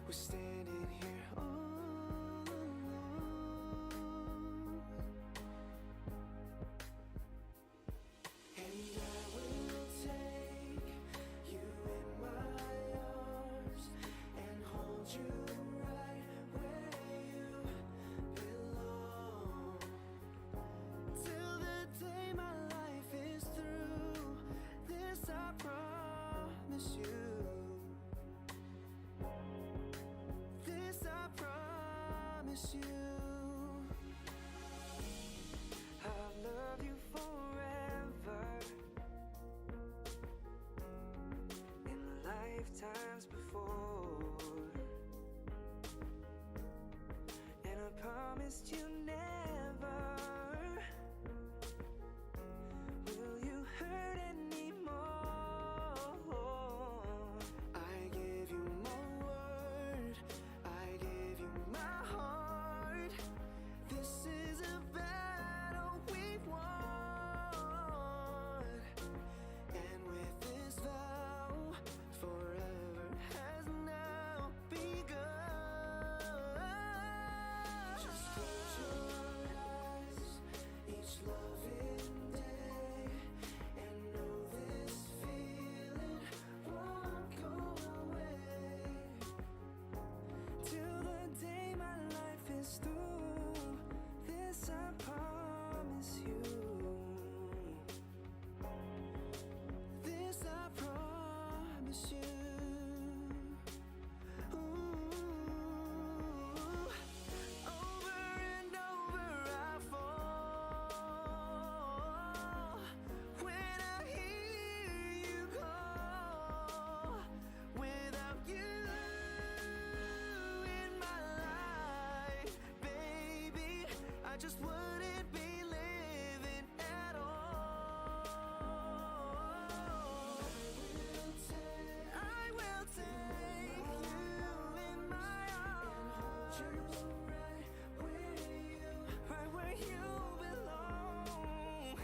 we're standing here all alone. And I will take you in my arms and hold you right where you belong. Till the day my life is through, this I promise you. This I promise you. I'll love you forever, in lifetimes before. And I promised you never will you hurt anymore. I gave you my word, I gave you my heart. This is a battle we've won. And with this vow, forever has now begun. Just close your eyes each loving day and know this feeling won't go away. Till the day my life is through, this I promise you. This I promise you. Ooh. Over and over I fall when I hear you call. Without you in my life, baby, I just wouldn't be living at all. I will take you in my arms and hold you right where you belong.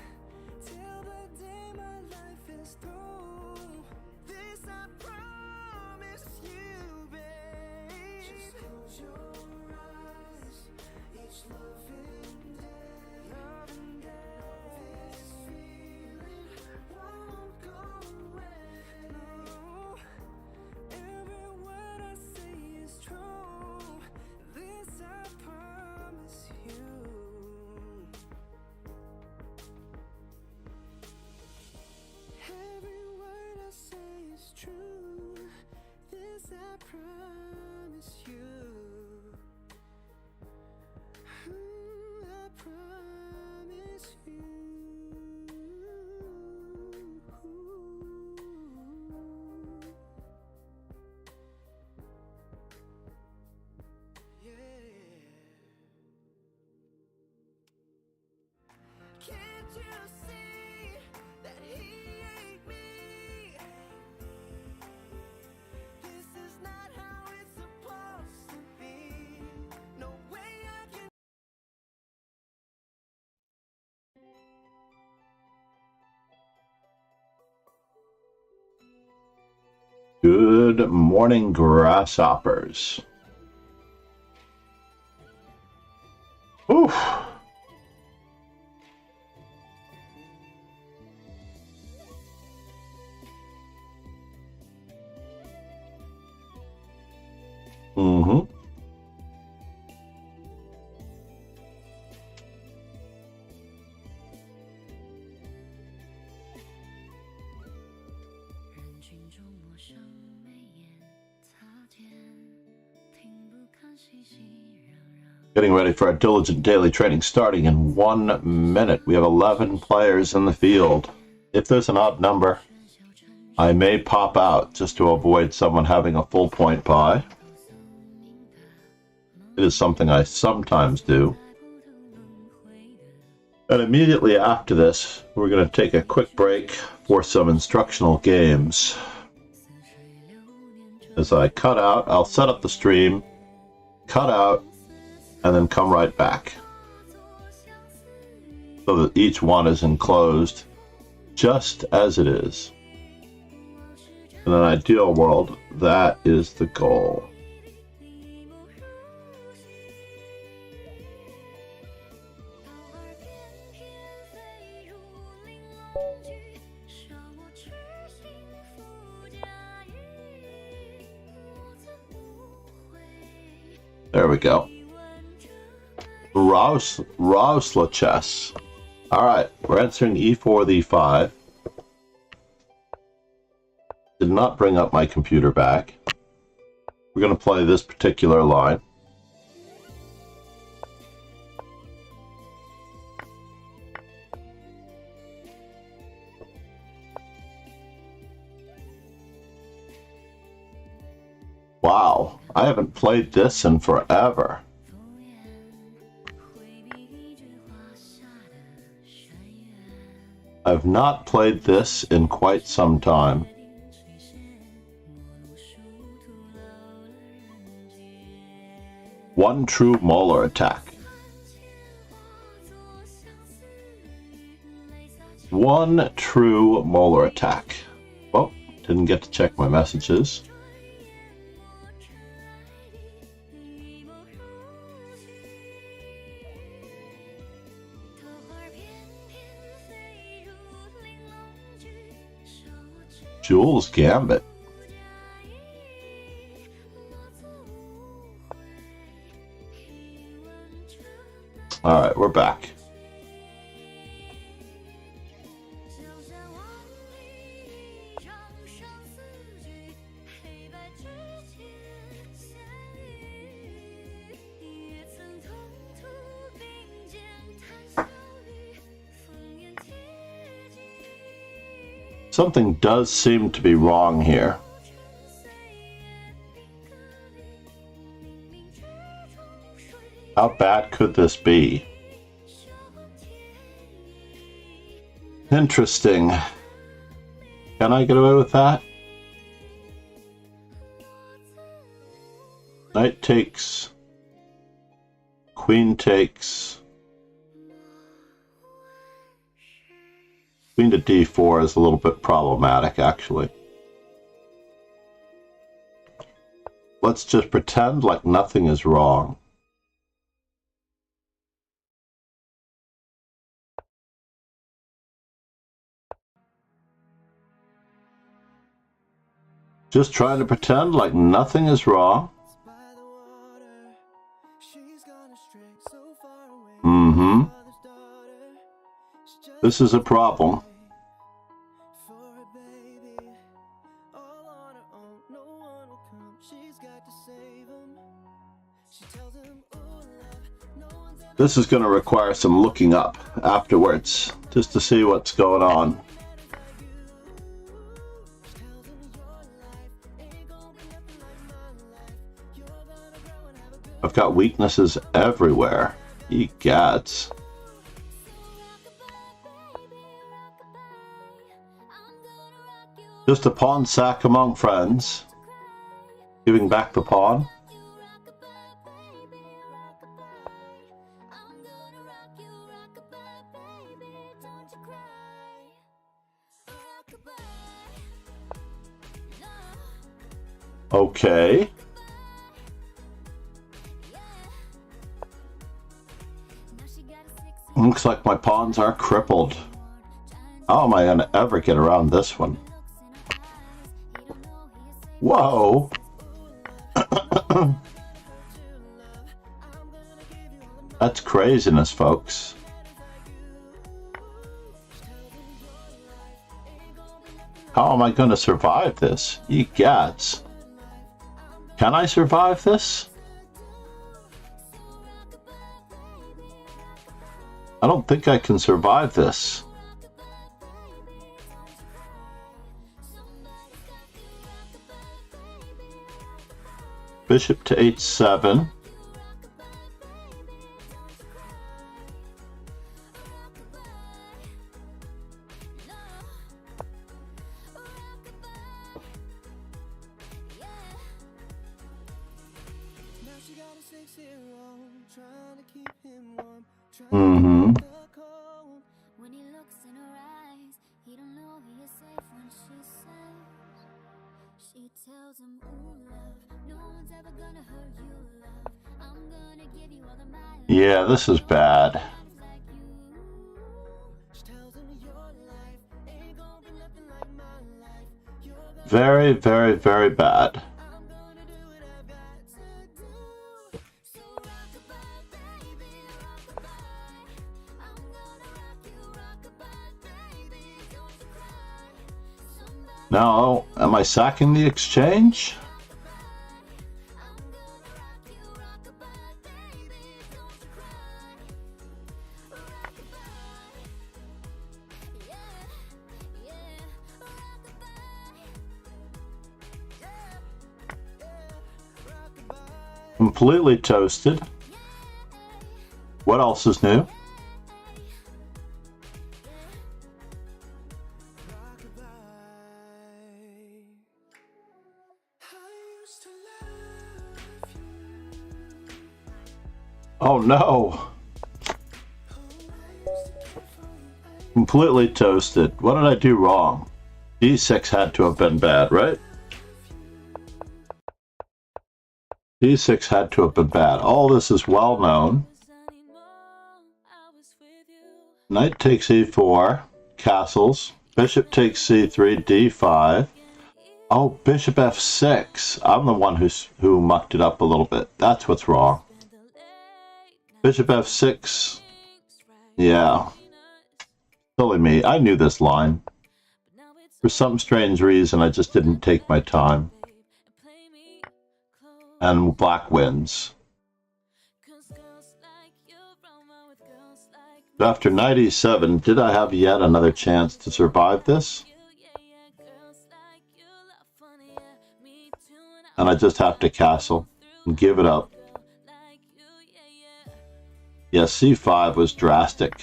Till the day my life is through, this I promise you, babe. Just close your eyes each loving day. This feeling won't go away. No, every word I say is true. This I promise you. Every word I say is true. This I promise you. I promise you. Yeah. Can't you see that he ain't me? This is not how it's supposed to be. No way I can. Good morning, grasshoppers. Oof. Mm-hmm. Getting ready for our diligent daily training starting in 1 minute. We have 11 players in the field. If there's an odd number, I may pop out just to avoid someone having a full point pie. It is something I sometimes do. And immediately after this, we're going to take a quick break for some instructional games. As I cut out, I'll set up the stream, cut out, and then come right back, so that each one is enclosed just as it is. In an ideal world, that is the goal. There we go. Rausla chess. Alright, we're answering e4 with e5. Did not bring up my computer back. We're going to play this particular line. Wow, I haven't played this in forever. I've not played this in quite some time. One true molar attack. One true molar attack. Oh, didn't get to check my messages. Jules Gambit. Alright, we're back. Something does seem to be wrong here. How bad could this be? Interesting. Can I get away with that? Knight takes. Queen takes. Queen to d4 is a little bit problematic, actually. Let's just pretend like nothing is wrong. Just trying to pretend like nothing is wrong. Mm-hmm. This is a problem. This is going to require some looking up afterwards, just to see what's going on. I've got weaknesses everywhere. Egads. Just a pawn sack among friends. Giving back the pawn. Okay. Looks like my pawns are crippled. How am I going to ever get around this one? Whoa! That's craziness, folks. How am I going to survive this? Ye gads. Can I survive this? I don't think I can survive this. Bishop to h7. Mm-hmm. Yeah, this is bad. very, very, very bad. Now, am I sacking the exchange? Completely toasted. What else is new? Oh no! Completely toasted. What did I do wrong? D6 had to have been bad, right? D6 had to have been bad. All this is well known. Knight takes e4, castles. Bishop takes c3, d5. Oh, bishop f6. I'm the one who mucked it up a little bit. That's what's wrong. Bishop f6. Yeah. Silly me. I knew this line. For some strange reason, I just didn't take my time. And black wins. After knight e7, did I have yet another chance to survive this? And I just have to castle and give it up. Yes, c5 was drastic.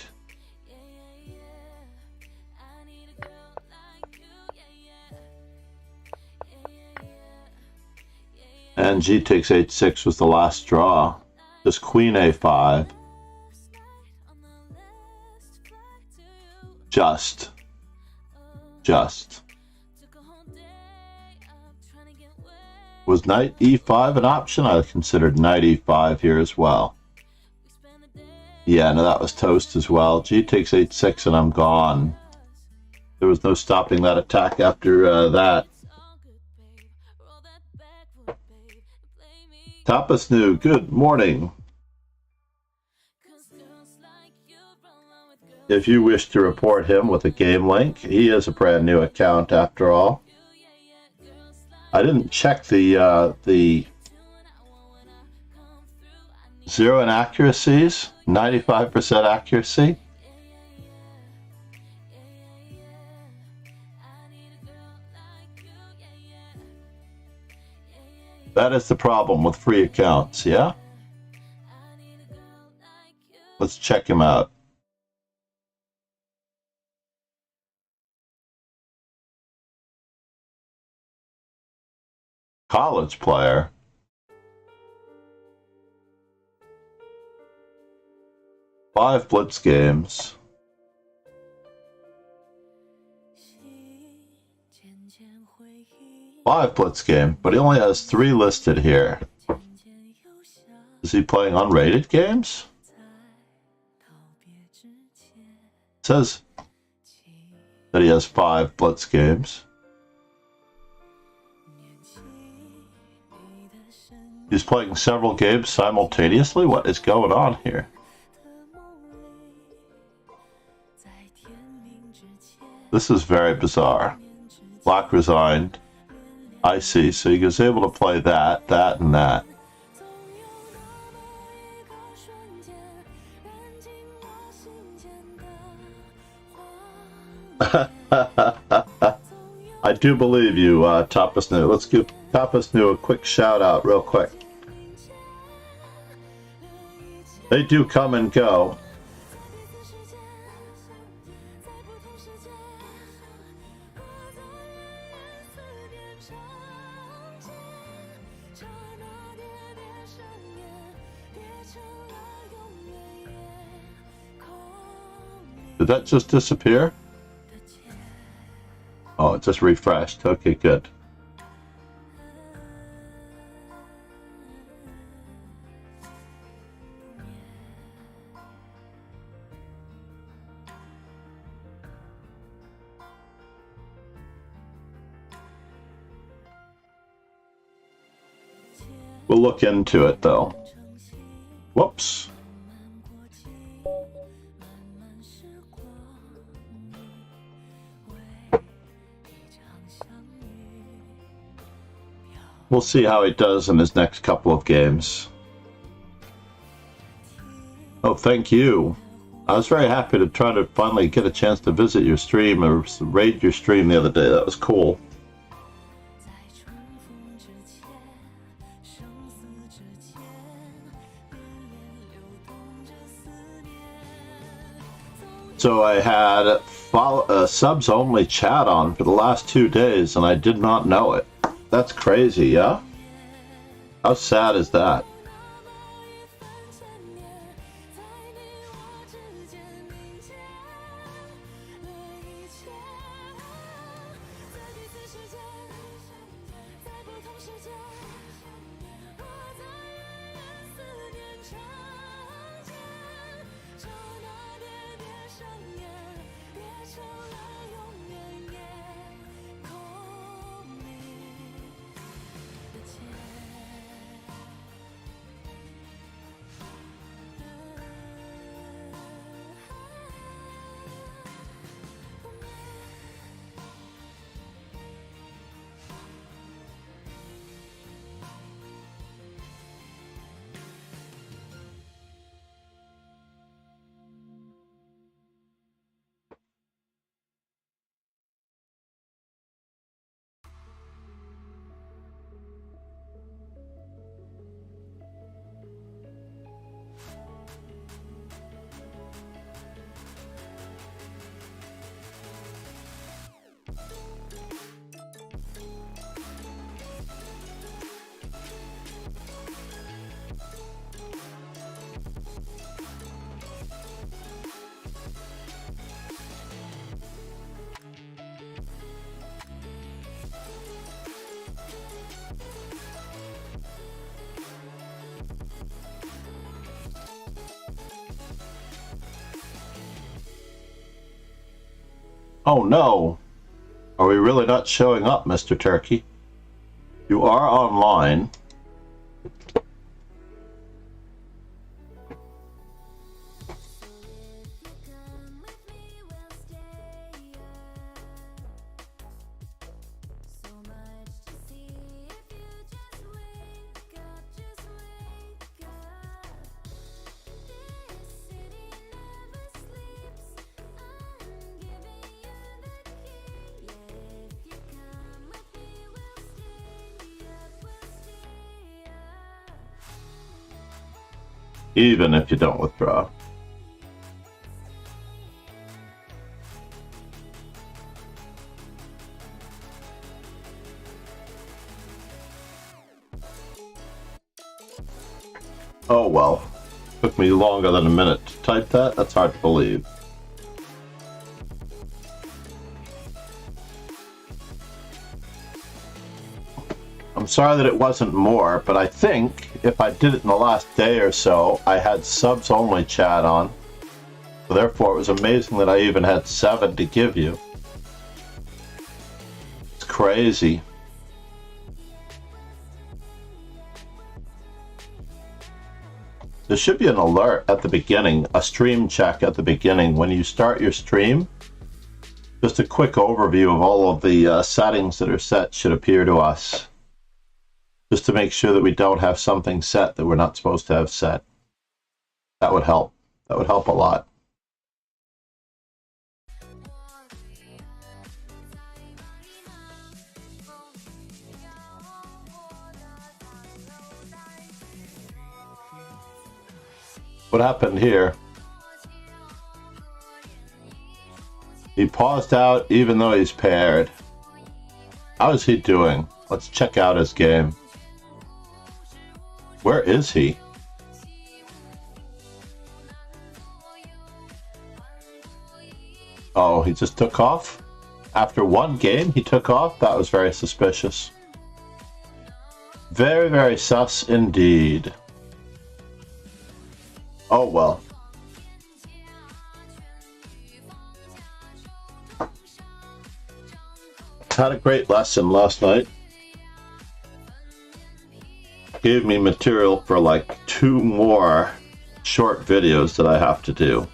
And g takes h6 was the last draw. Just queen a5. Just. Was knight e5 an option? I considered knight e5 here as well. Yeah, no, that was toast as well. G takes h6 and I'm gone. There was no stopping that attack after that. Tapas New, good morning. If you wish to report him with a game link, he is a brand new account after all. I didn't check the 0 inaccuracies, 95% accuracy. That is the problem with free accounts, yeah? Let's check him out. College player. Five blitz games. Five blitz game, but he only has 3 listed here. Is he playing unrated games? It says that he has 5 blitz games. He's playing several games simultaneously? What is going on here? This is very bizarre. Black resigned. I see. So he was able to play that, that, and that. I do believe you, Tapas New. Let's give Tapas New a quick shout out real quick. They do come and go. Did that just disappear? Oh, it just refreshed. Okay, good. We'll look into it, though. Whoops. We'll see how he does in his next couple of games. Oh, thank you. I was very happy to try to finally get a chance to visit your stream or raid your stream the other day. That was cool. So I had subs only chat on for the last 2 days and I did not know it. That's crazy, yeah? How sad is that? Oh no! Are we really not showing up, Mr. Turkey? You are online. Even if you don't withdraw. Oh well. Took me longer than a minute to type that. That's hard to believe. I'm sorry that it wasn't more, but I think if I did it in the last day or so, I had subs only chat on. So therefore, it was amazing that I even had 7 to give you. It's crazy. There should be an alert at the beginning, a stream check at the beginning. When you start your stream, just a quick overview of all of the settings that are set should appear to us. Just to make sure that we don't have something set that we're not supposed to have set. That would help. That would help a lot. What happened here? He paused out even though he's paired. How is he doing? Let's check out his game. Where is he? Oh, he just took off? After one game, he took off? That was very suspicious. Very, very sus indeed. Oh, well. Had a great lesson last night. gave me material for like 2 more short videos that I have to do.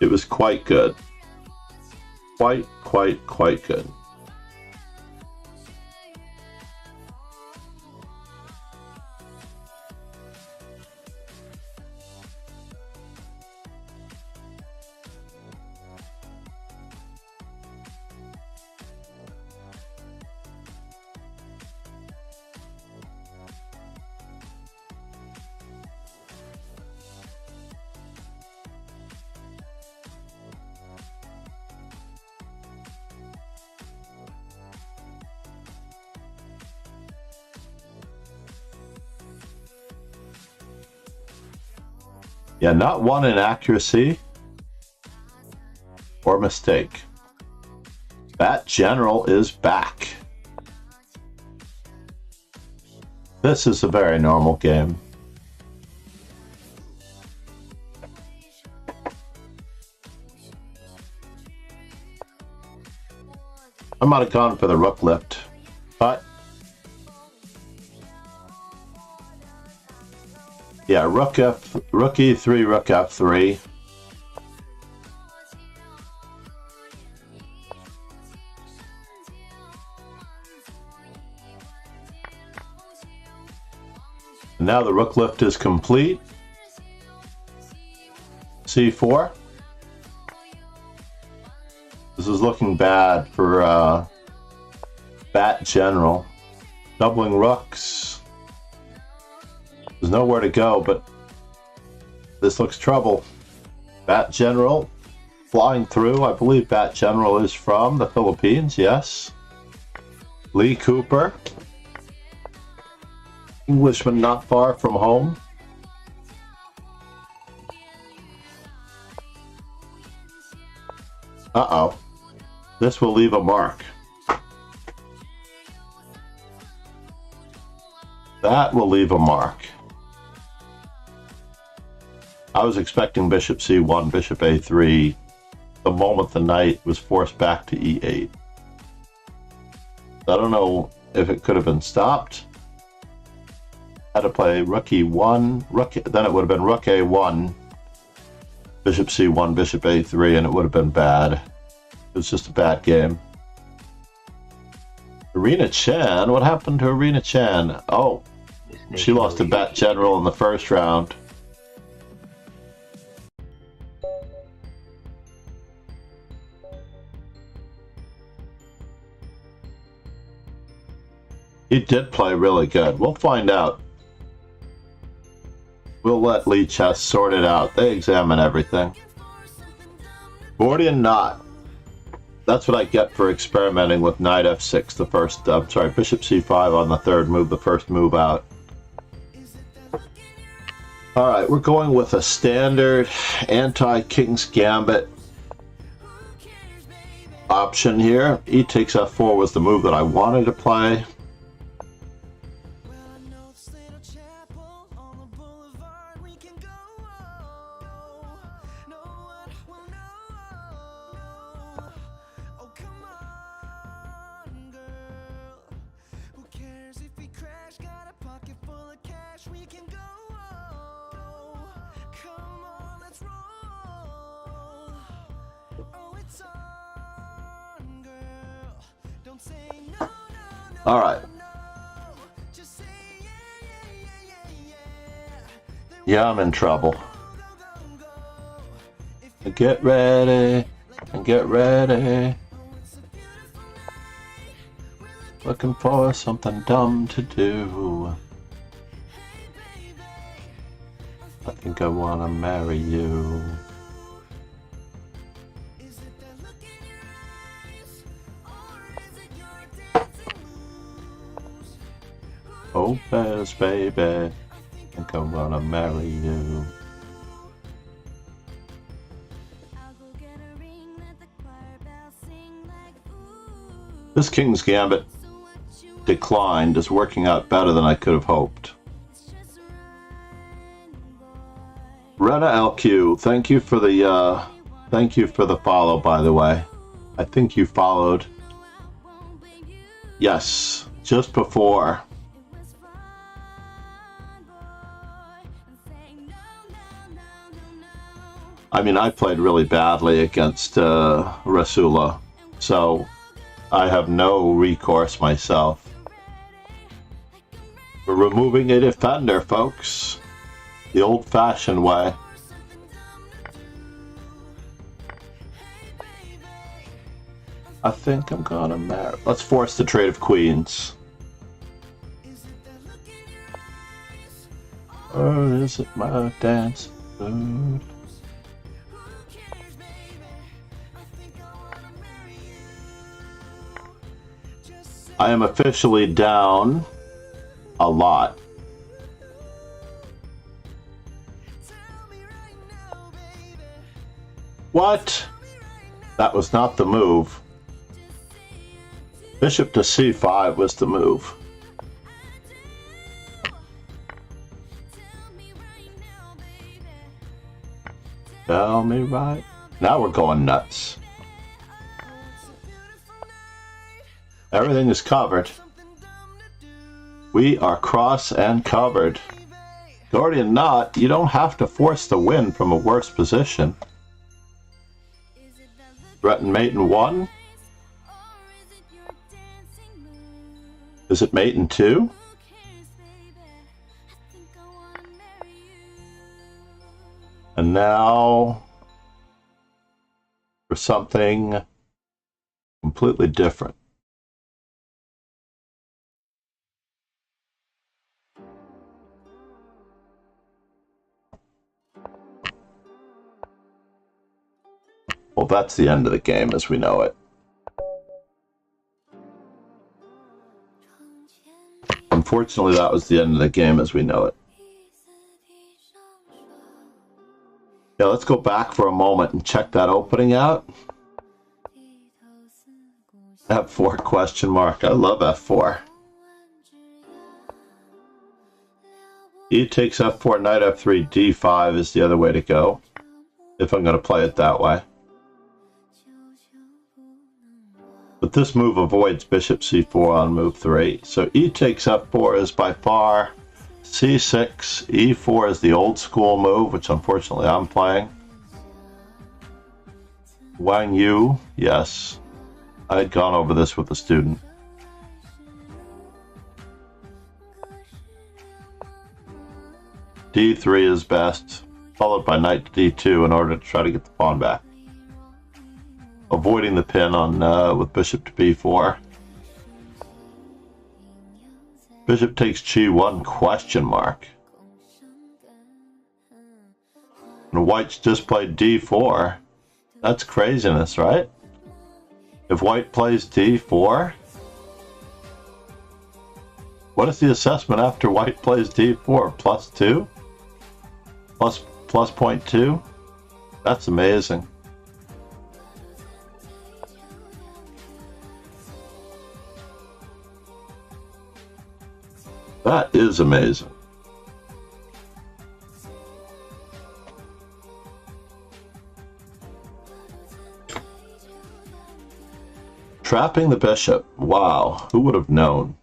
It was quite good. Quite good. Yeah, not one inaccuracy or mistake. That general is back. This is a very normal game. I might have gone for the rook lift, but yeah, rook e3, rook f3. And now the rook lift is complete. c4. This is looking bad for bat general. Doubling rooks. There's nowhere to go, but this looks trouble. Bat general flying through. I believe bat general is from the Philippines, yes. Lee Cooper. Englishman not far from home. Uh-oh. This will leave a mark. That will leave a mark. I was expecting bishop c1, bishop a3, the moment the knight was forced back to e8. I don't know if it could have been stopped. Had to play rook e1, then it would have been rook a1, bishop c1, bishop a3, and it would have been bad. It was just a bad game. Irina Chan, what happened to Irina Chan? Oh, she lost to bat general in the first round. He did play really good. We'll find out. We'll let Lee Chess sort it out. They examine everything. Gordian knot. That's what I get for experimenting with knight f6, the first, I'm sorry, bishop c5 on the third move, the first move out. Alright, we're going with a standard anti-King's Gambit option here. E takes f4 was the move that I wanted to play. All right. Yeah, I'm in trouble. Get ready and get ready. Looking for something dumb to do. I think I wanna marry you. Oh, yes, baby, I think I wanna marry you. This King's Gambit declined is working out better than I could have hoped. Rena LQ, thank you for the follow, by the way. I think you followed. Yes, just before I mean, I played really badly against Rasula, so I have no recourse myself. We're removing a defender, folks. The old-fashioned way. I think I'm gonna marry. Let's force the trade of queens. Or is it my dance mood? I am officially down a lot. What? That was not the move. Bishop to c5 was the move. Tell me right. Now we're going nuts. Everything is covered. We are cross and covered. Gordian knot, you don't have to force the win from a worse position. Threaten mate in 1. Is it mate in 2? And now for something completely different. Well, that's the end of the game as we know it. Unfortunately, that was the end of the game as we know it. Yeah, let's go back for a moment and check that opening out. F4 question mark. I love F4. E takes F4, knight F3, D5 is the other way to go, if I'm going to play it that way. But this move avoids bishop c4 on move 3. So E takes F4 is by far c6. E4 is the old school move, which unfortunately I'm playing. Wang Yu, yes. I had gone over this with a student. D3 is best, followed by knight to D2 in order to try to get the pawn back. Avoiding the pin on with bishop to b4. Bishop takes g1 question mark. And white's just played d4. That's craziness, right? If white plays d4, what is the assessment after white plays d4? +2? Plus 0.2? That's amazing. That is amazing. Trapping the bishop. Wow, who would have known?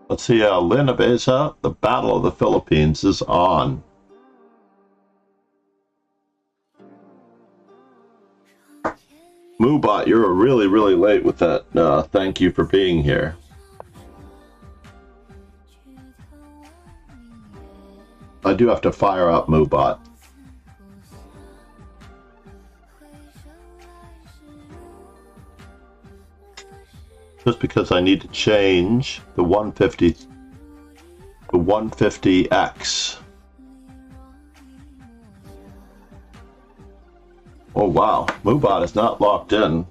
Let's see how Lynn Abeza, the Battle of the Philippines is on. Moobot, you're really, really late with that. Thank you for being here. I do have to fire up Moobot. Just because I need to change the 150X. Oh wow, Moobot is not locked in.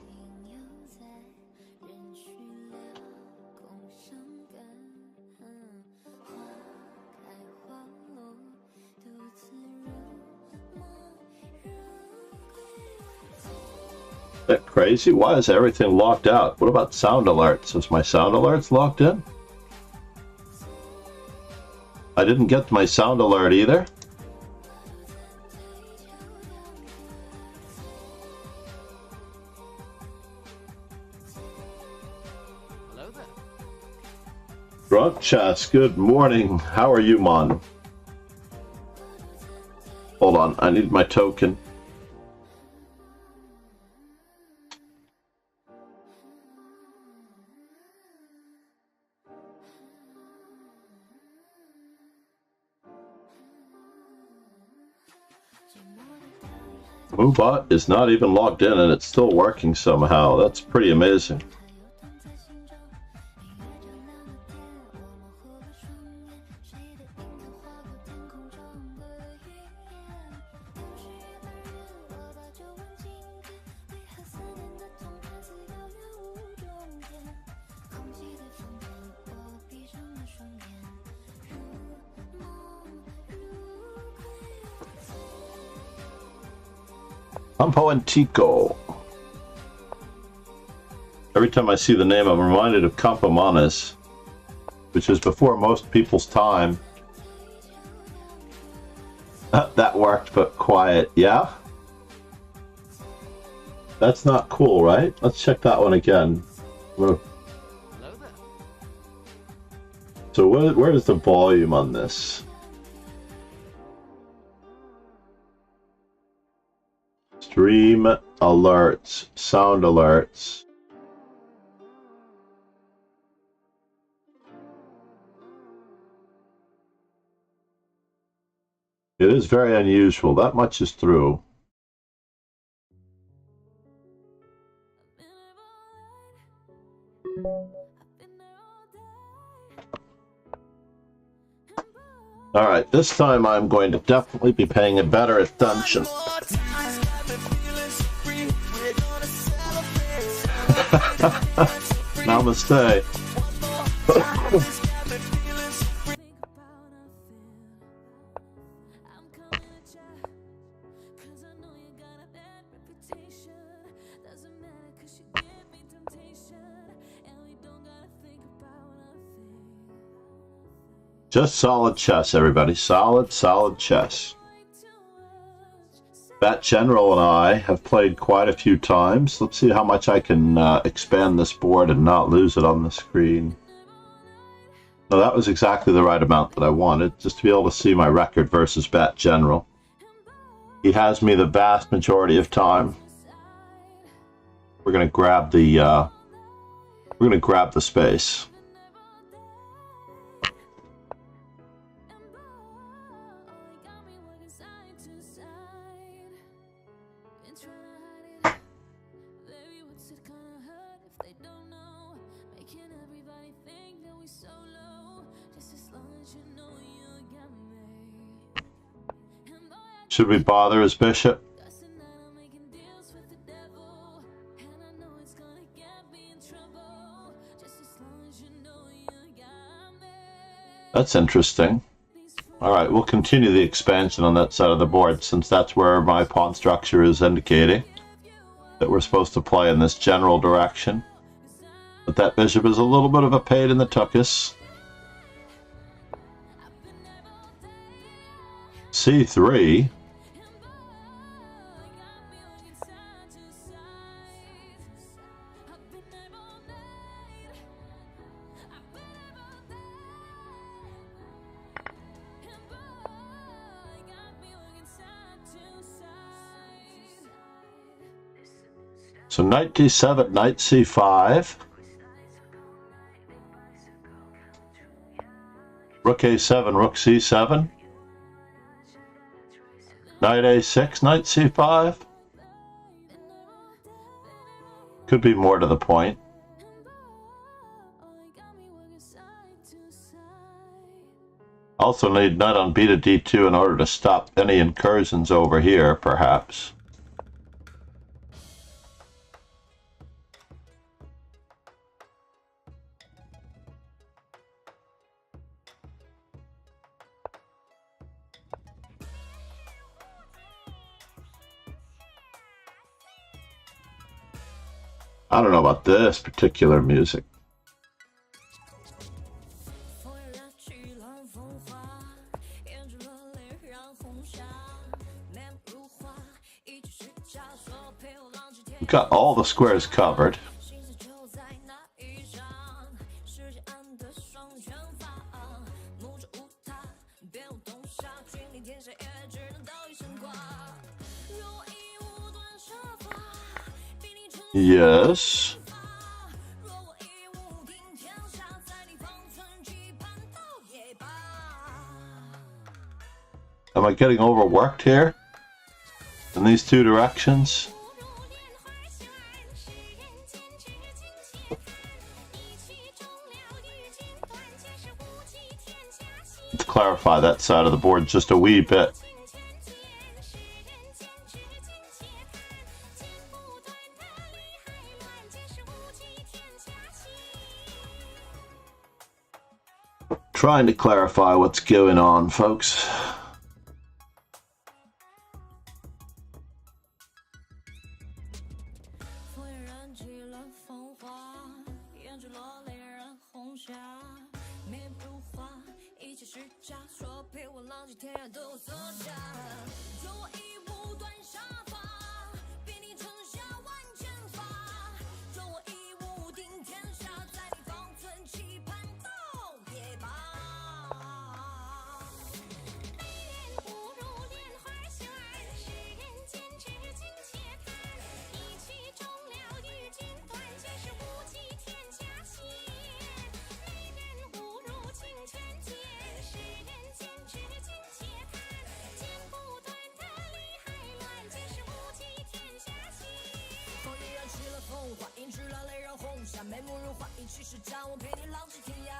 Is that crazy? Why is everything locked out? What about sound alerts? Is my sound alerts locked in? I didn't get my sound alert either. Hello there. Drunk Chess, good morning. How are you, Mon? Hold on, I need my token. MoveBot is not even logged in and it's still working somehow. That's pretty amazing. Campo Antico. Every time I see the name, I'm reminded of Campomanes, which is before most people's time. That worked, but quiet. Yeah? That's not cool, right? Let's check that one again. So where is the volume on this? Stream alerts, sound alerts. It is very unusual. That much is true. All right, this time I'm going to definitely be paying a better attention. Namaste. Just solid chess, everybody. Solid chess. Bat General and I have played quite a few times. Let's see how much I can expand this board and not lose it on the screen. No, that was exactly the right amount that I wanted, just to be able to see my record versus Bat General. He has me the vast majority of time. We're gonna grab the space. Should we bother his bishop? That's interesting. Alright, we'll continue the expansion on that side of the board, since that's where my pawn structure is indicating that we're supposed to play in this general direction. But that bishop is a little bit of a pain in the tuchus. C3. So knight d7, knight c5. Rook a7, rook c7. Knight a6, knight c5. Could be more to the point. Also need knight on b to d2 in order to stop any incursions over here, perhaps. I don't know about this particular music. We've got all the squares covered. Yes. Am I getting overworked here? in these two directions. Let's clarify that side of the board just a wee bit. Trying to clarify what's going on, folks.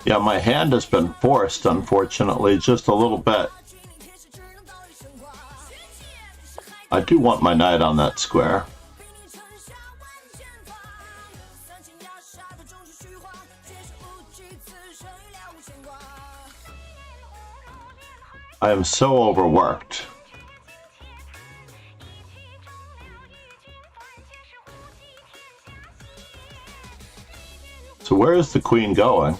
Yeah, my hand has been forced, unfortunately, just a little bit. I do want my knight on that square. I am so overworked. So where is the queen going?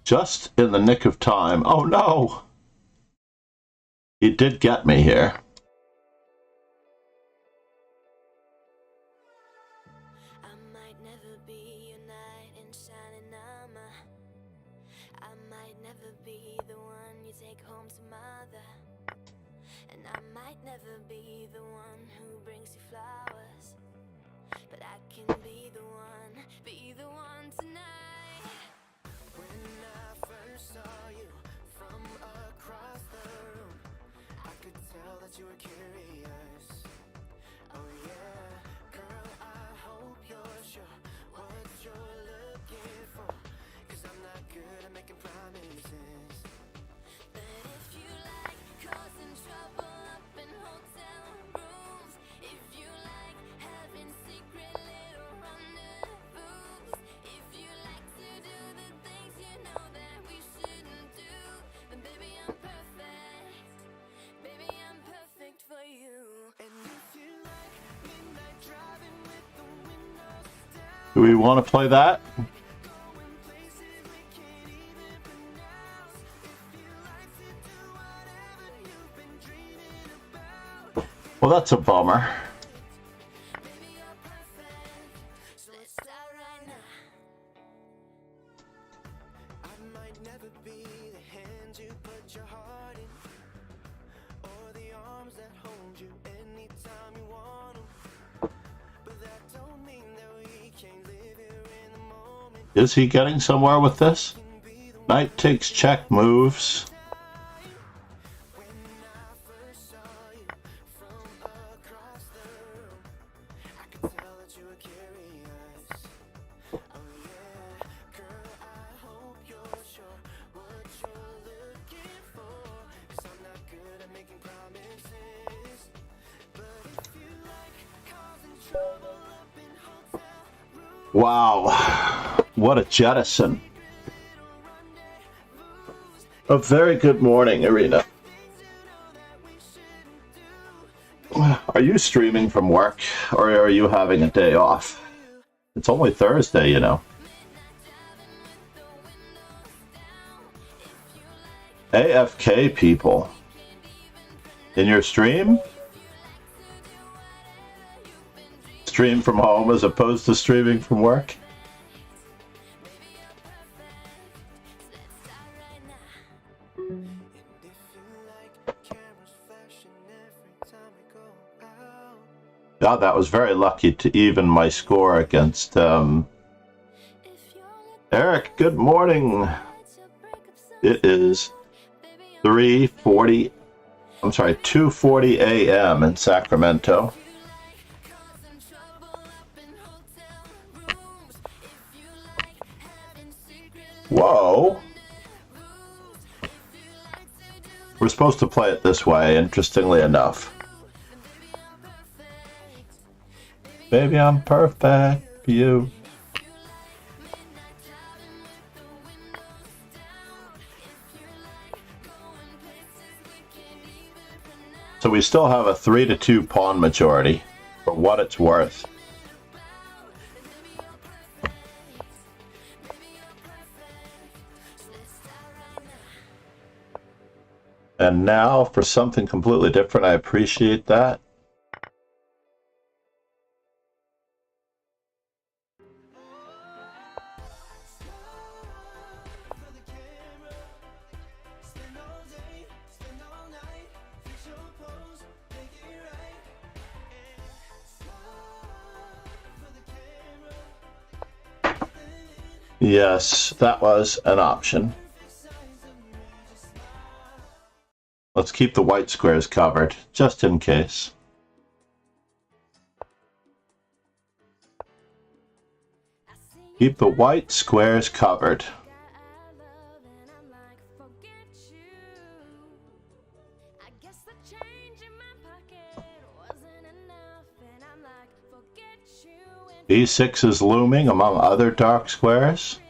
Just in the nick of time. Oh no! He did get me here. I might never be a knight in shining armor. I might never be the one you take home to mother. And I might never be the one who brings you flowers. But I can be the one tonight. When I first saw you from across the room, I could tell that you were curious. Oh yeah, girl, I hope you're sure what you're looking for, 'cause I'm not good at making promises. But if you like causing trouble up in hotel rooms, if you like having secret little rendezvous, if you like to do the things you know that we shouldn't do, then baby I'm perfect. Baby I'm perfect for you. And if you like midnight driving with the windows down, Do we want to play that? going places we can't even pronounce, if you like to do whatever you've been dreaming about, Well, that's a bummer. Baby you're perfect. So let's start right now. I might never be the hand you put your heart in, or the arms that hold you anytime you want 'em. But that don't mean that we can't live here in the moment. Is he getting somewhere with this? Knight takes check moves. When I first saw you from across the room, I could tell that you were curious. Oh yeah, girl, I hope you're sure what you're looking for, 'cause I'm not good at making promises. But if you like causing trouble up in hotel rooms, Wow. What a jettison. A very good morning, Irina. Are you streaming from work, or are you having a day off? It's only Thursday, you know. AFK people. In your stream? Stream from home as opposed to streaming from work? and if you like cameras flashing every time we go out, God, that was very lucky to even my score against If you're looking Eric, good morning. It is 2:40 a.m. in Sacramento. Whoa. We're supposed to play it this way, interestingly enough. Baby, I'm perfect for you. So we still have a 3-2 pawn majority, for what it's worth. And now for something completely different. I appreciate that. Yes, that was an option. Let's keep the white squares covered, just in case. Keep the white squares covered. E6 is looming among other dark squares.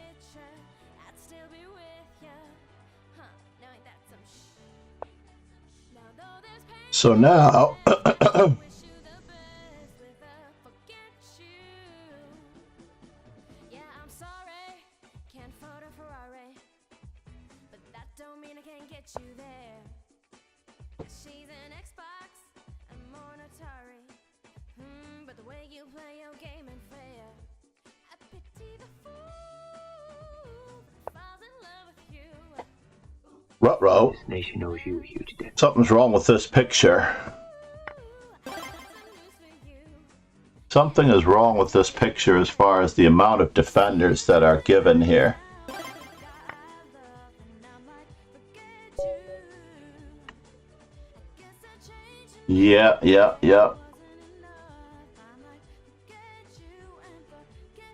So now, ruh-roh. This nation owes you a huge debt. Something's wrong with this picture. Something is wrong with this picture as far as the amount of defenders that are given here. Yep.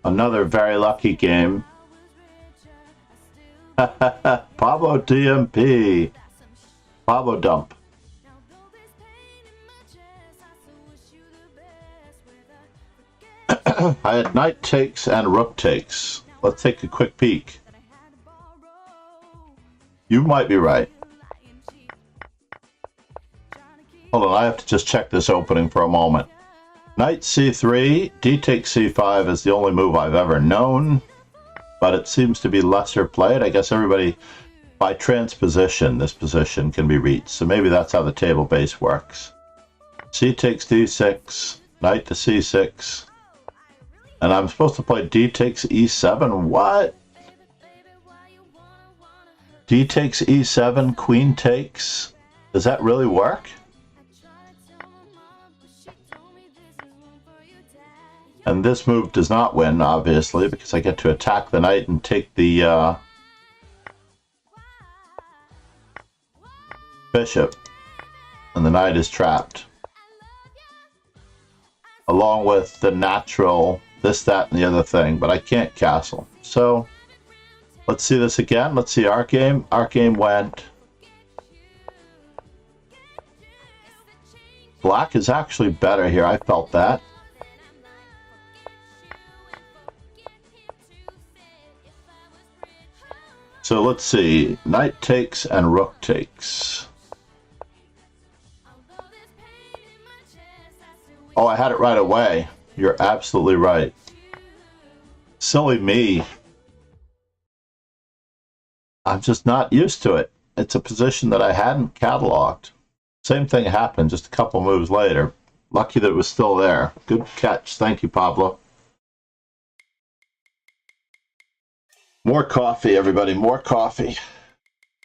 Another very lucky game. Pablo DMP. Pablo dump. I had knight takes and rook takes. Let's take a quick peek. You might be right. Hold on, I have to just check this opening for a moment. Knight c3, d takes c5 is the only move I've ever known, but it seems to be lesser played. I guess everybody, by transposition, this position can be reached. So maybe that's how the table base works. C takes d6, knight to c6. And I'm supposed to play d takes e7. What? D takes e7, queen takes. Does that really work? And this move does not win, obviously, because I get to attack the knight and take the bishop. And the knight is trapped. Along with the natural this, that, and the other thing, but I can't castle. So, let's see this again. Let's see our game. Our game went... Black is actually better here. I felt that. So let's see. Knight takes and rook takes. Oh, I had it right away. You're absolutely right. Silly me. I'm just not used to it. It's a position that I hadn't cataloged. Same thing happened just a couple moves later. Lucky that it was still there. Good catch. Thank you, Pablo. More coffee, everybody. More coffee.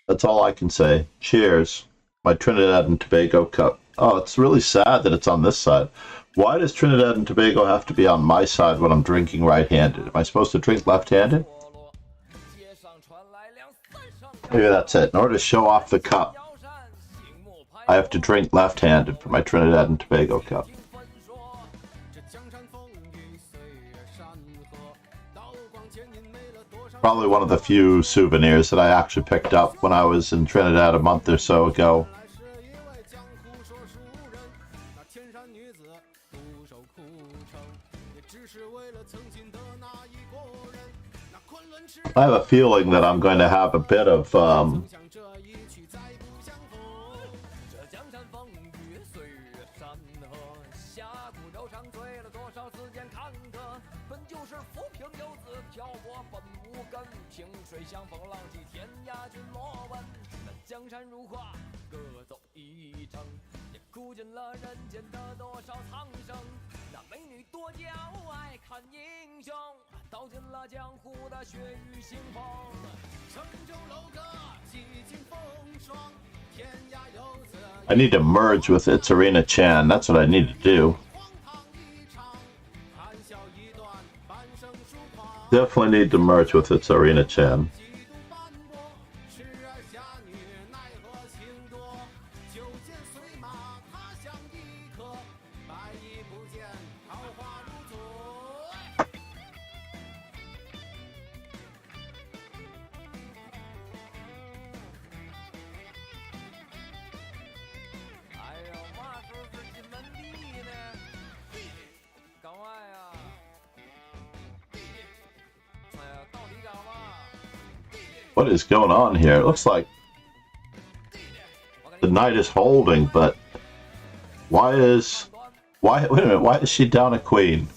That's all I can say. Cheers. My Trinidad and Tobago cup. Oh, it's really sad that it's on this side. Why does Trinidad and Tobago have to be on my side when I'm drinking right-handed? Am I supposed to drink left-handed? Maybe that's it. In order to show off the cup, I have to drink left-handed for my Trinidad and Tobago cup. Probably one of the few souvenirs that I actually picked up when I was in Trinidad a month or so ago. I have a feeling that I'm going to have a bit of I need to merge with It's Arena Chan. That's what I need to do. Definitely need to merge with It's Arena Chan. What is going on here? It looks like the knight is holding, but why is wait a minute, why is she down a queen?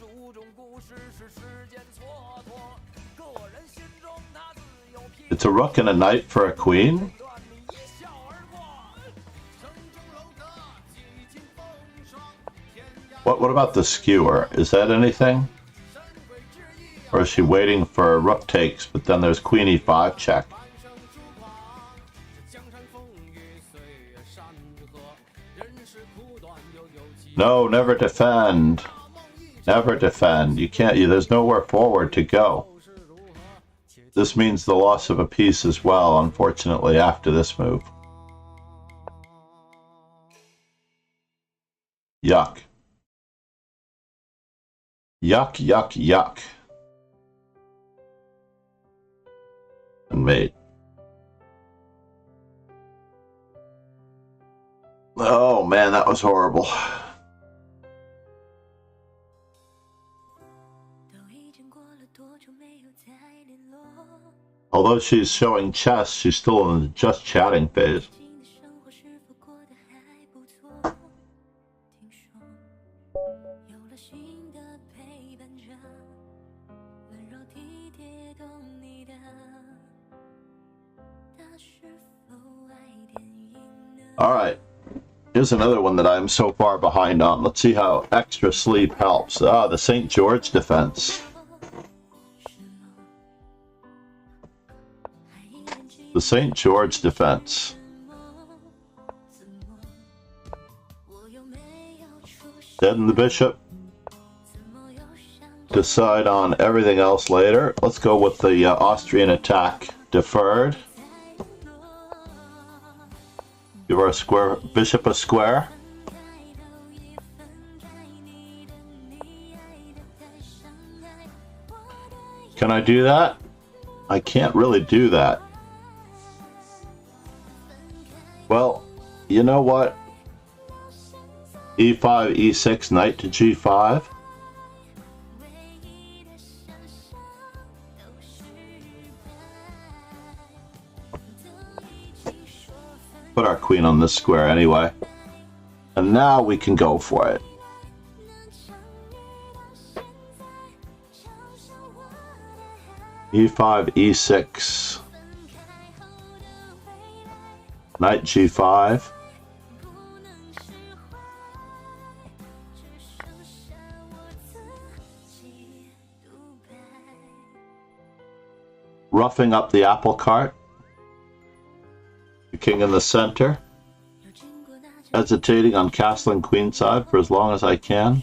It's a rook and a knight for a queen? What about the skewer? Is that anything? Or is she waiting for rook takes, but then there's queen e5 check? No, never defend. Never defend. You can't, there's nowhere forward to go. This means the loss of a piece as well, unfortunately, after this move. Yuck. Yuck, yuck, yuck. And mate. Oh man, that was horrible. Although she's showing chess, she's still in the just chatting phase. Alright, here's another one that I'm so far behind on. Let's see how extra sleep helps. The St. George defense. The St. George defense. Dead and the bishop. Decide on everything else later. Let's go with the Austrian attack deferred. Give our square bishop a square. Can I do that? I can't really do that. Well, you know what? e5, e6, knight to g5. Put our queen on this square anyway. And now we can go for it. e5, e6. Knight g5. Roughing up the apple cart. The king in the center. Hesitating on castling queenside for as long as I can.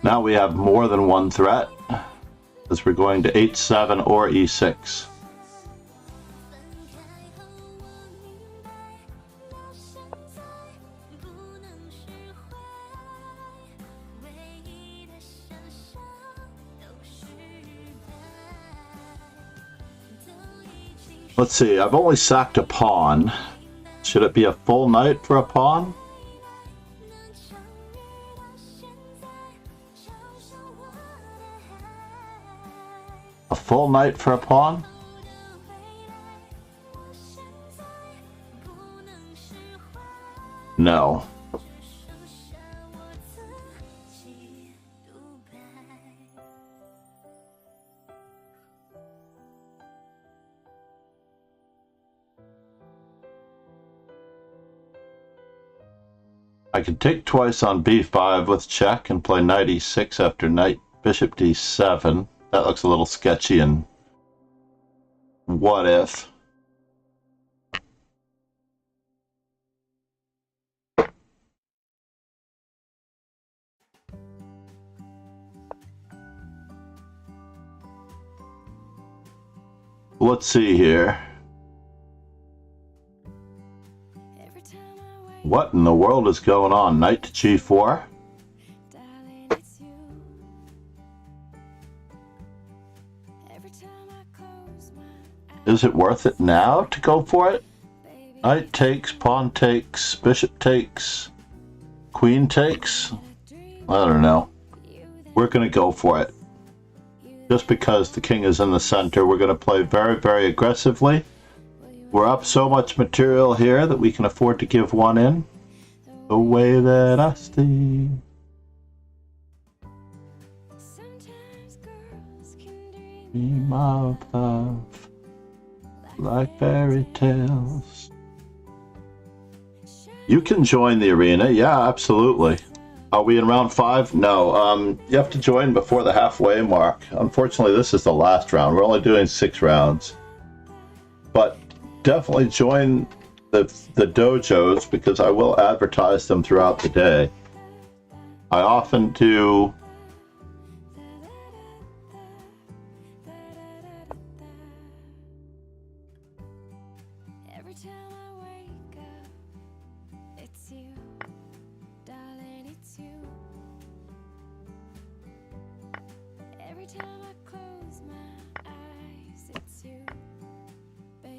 Now we have more than one threat, as we're going to h7 or e6. Let's see, I've only sacked a pawn. Should it be a full knight for a pawn? A full knight for a pawn? No. I could take twice on b5 with check and play knight e6 after knight bishop d7. That looks a little sketchy and what if? Let's see here. What in the world is going on? Knight to g4? Is it worth it now to go for it? Knight takes, pawn takes, bishop takes, queen takes? I don't know. We're going to go for it. Just because the king is in the center, we're going to play very, very aggressively. We're up so much material here that we can afford to give one in. The way that I see. Dream of love, like fairy tales. You can join the arena, yeah, absolutely. Are we in round 5? No, you have to join before the halfway mark. Unfortunately, this is the last round. We're only doing 6 rounds. But definitely join the dojos because I will advertise them throughout the day. I often do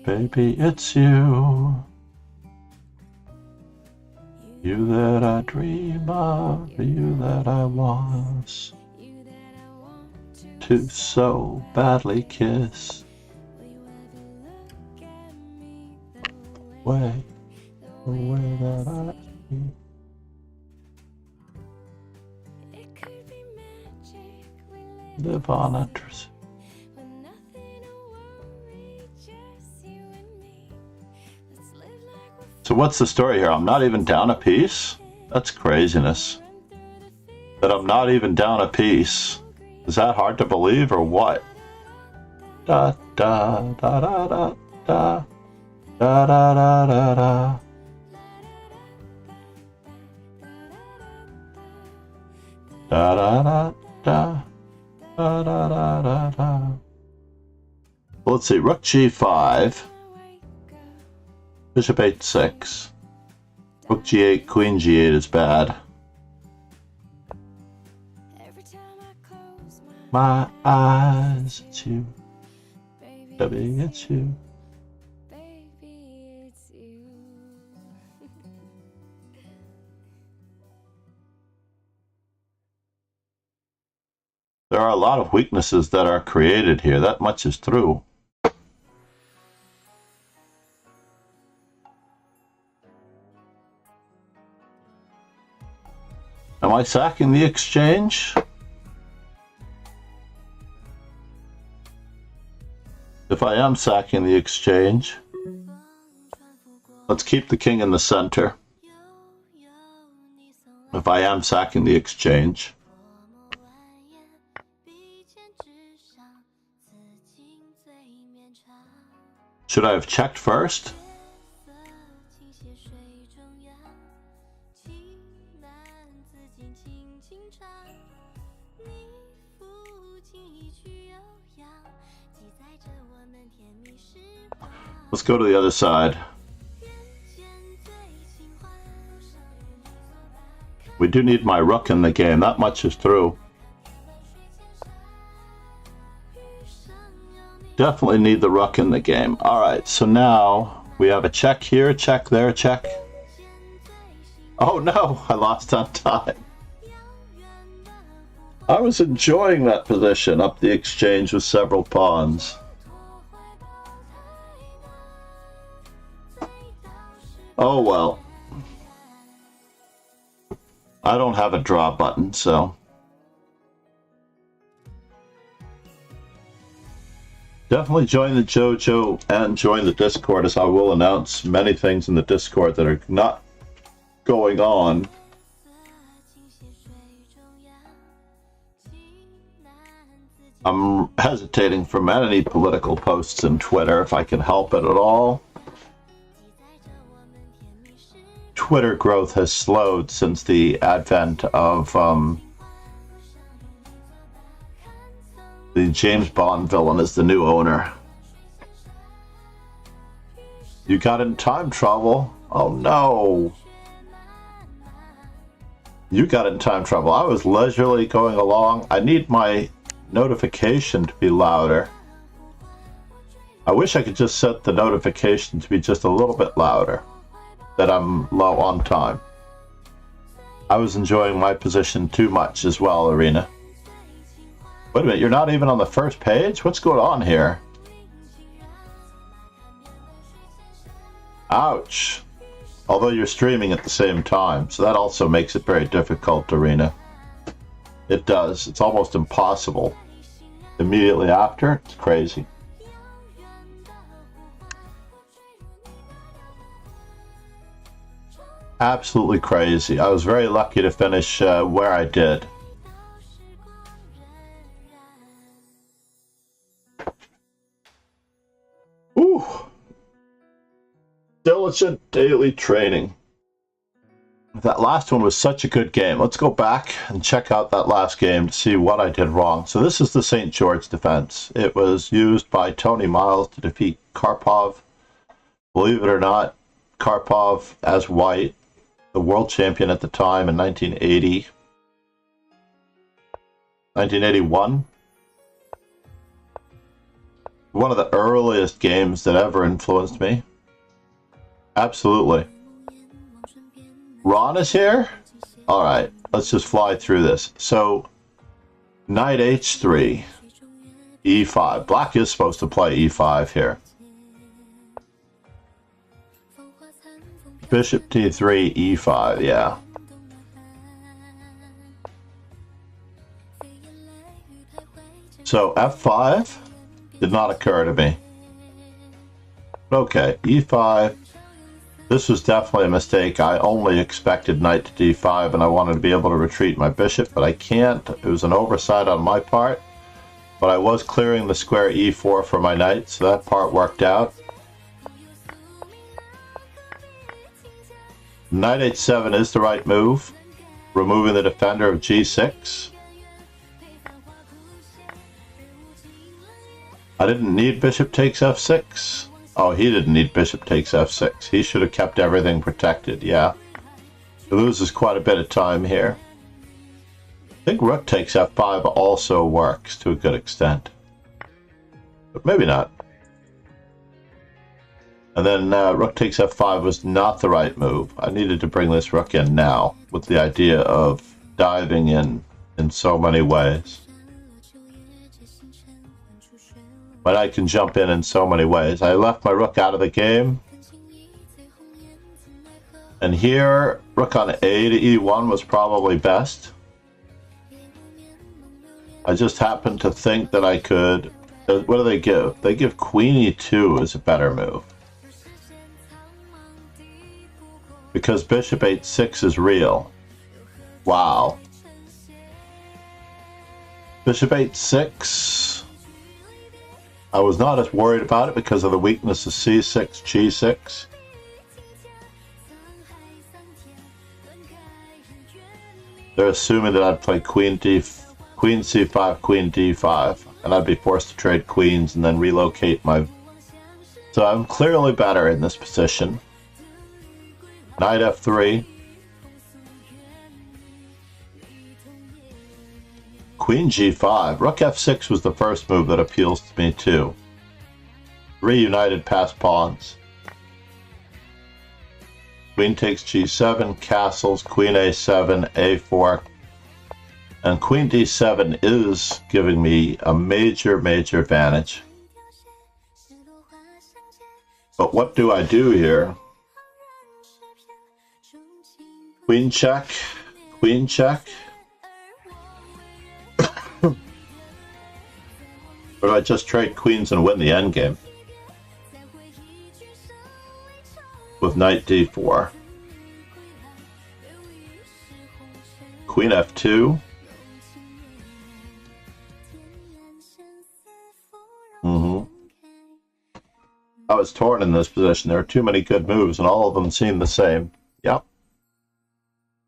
baby, it's you. You that I dream of, you that I want to so badly kiss. The way that I see. Live on a dress. So what's the story here? I'm not even down a piece? That's craziness. That I'm not even down a piece. Is that hard to believe or what? Da da da da da da da da da da da. Da da da da da da da da da. Well, let's see. Rook g5. Bishop h6. Rook g8, queen g8 is bad. My eyes, it's you. Baby, it's you. There are a lot of weaknesses that are created here. That much is true. Am I sacking the exchange? If I am sacking the exchange, let's keep the king in the center. if I am sacking the exchange. Should I have checked first? Let's go to the other side. We do need my rook in the game. That much is through. Definitely need the rook in the game. Alright, so now we have a check here, a check there, a check. Oh no, I lost on time. I was enjoying that position up the exchange with several pawns. Oh well. I don't have a draw button, so. Definitely join the JoJo and join the Discord, as I will announce many things in the Discord that are not going on. I'm hesitating from any political posts in Twitter if I can help it at all. Twitter growth has slowed since the advent of the James Bond villain as the new owner. You got in time trouble? Oh no. You got in time trouble. I was leisurely going along. I need my notification to be louder. I wish I could just set the notification to be just a little bit louder, that I'm low on time. I was enjoying my position too much as well, Arena. Wait a minute, you're not even on the first page? What's going on here? Ouch. Although you're streaming at the same time, so that also makes it very difficult, Arena. It does. It's almost impossible. Immediately after, it's crazy. Absolutely crazy. I was very lucky to finish where I did. Ooh. Diligent daily training. That last one was such a good game. Let's go back and check out that last game to see what I did wrong. So this is the St. George defense. It was used by Tony Miles to defeat Karpov. Believe it or not, Karpov as white, the world champion at the time in 1980. 1981. One of the earliest games that ever influenced me. Absolutely. Ron is here? Alright, let's just fly through this. So, knight h3, e5. Black is supposed to play e5 here. Bishop d3, e5, yeah. So, f5 did not occur to me. Okay, e5. This was definitely a mistake. I only expected knight to d5 and I wanted to be able to retreat my bishop, but I can't. It was an oversight on my part. But I was clearing the square e4 for my knight, so that part worked out. Knight h7 is the right move, removing the defender of g6. I didn't need bishop takes f6. Oh, he didn't need bishop takes f6. He should have kept everything protected, yeah. He loses quite a bit of time here. I think rook takes f5 also works to a good extent. But maybe not. And then rook takes f5 was not the right move. I needed to bring this rook in now with the idea of diving in so many ways. But I can jump in so many ways. I left my rook out of the game. And here, rook on a to e1 was probably best. I just happened to think that I could... What do they give? They give queen e2 as a better move. Because bishop h6 is real. Wow. Bishop h6. I was not as worried about it because of the weakness of c6, g6. They're assuming that I'd play queen c5, queen d5, and I'd be forced to trade queens and then relocate my... So I'm clearly better in this position. Knight f3. Queen g5. Rook f6 was the first move that appeals to me too. 3 united passed pawns. Queen takes g7, castles, queen a7, a4. And queen d7 is giving me a major advantage. But what do I do here? Queen check, queen check. Or do I just trade queens and win the endgame? With knight d4. Queen f2. I was torn in this position. There are too many good moves, and all of them seem the same. Yep.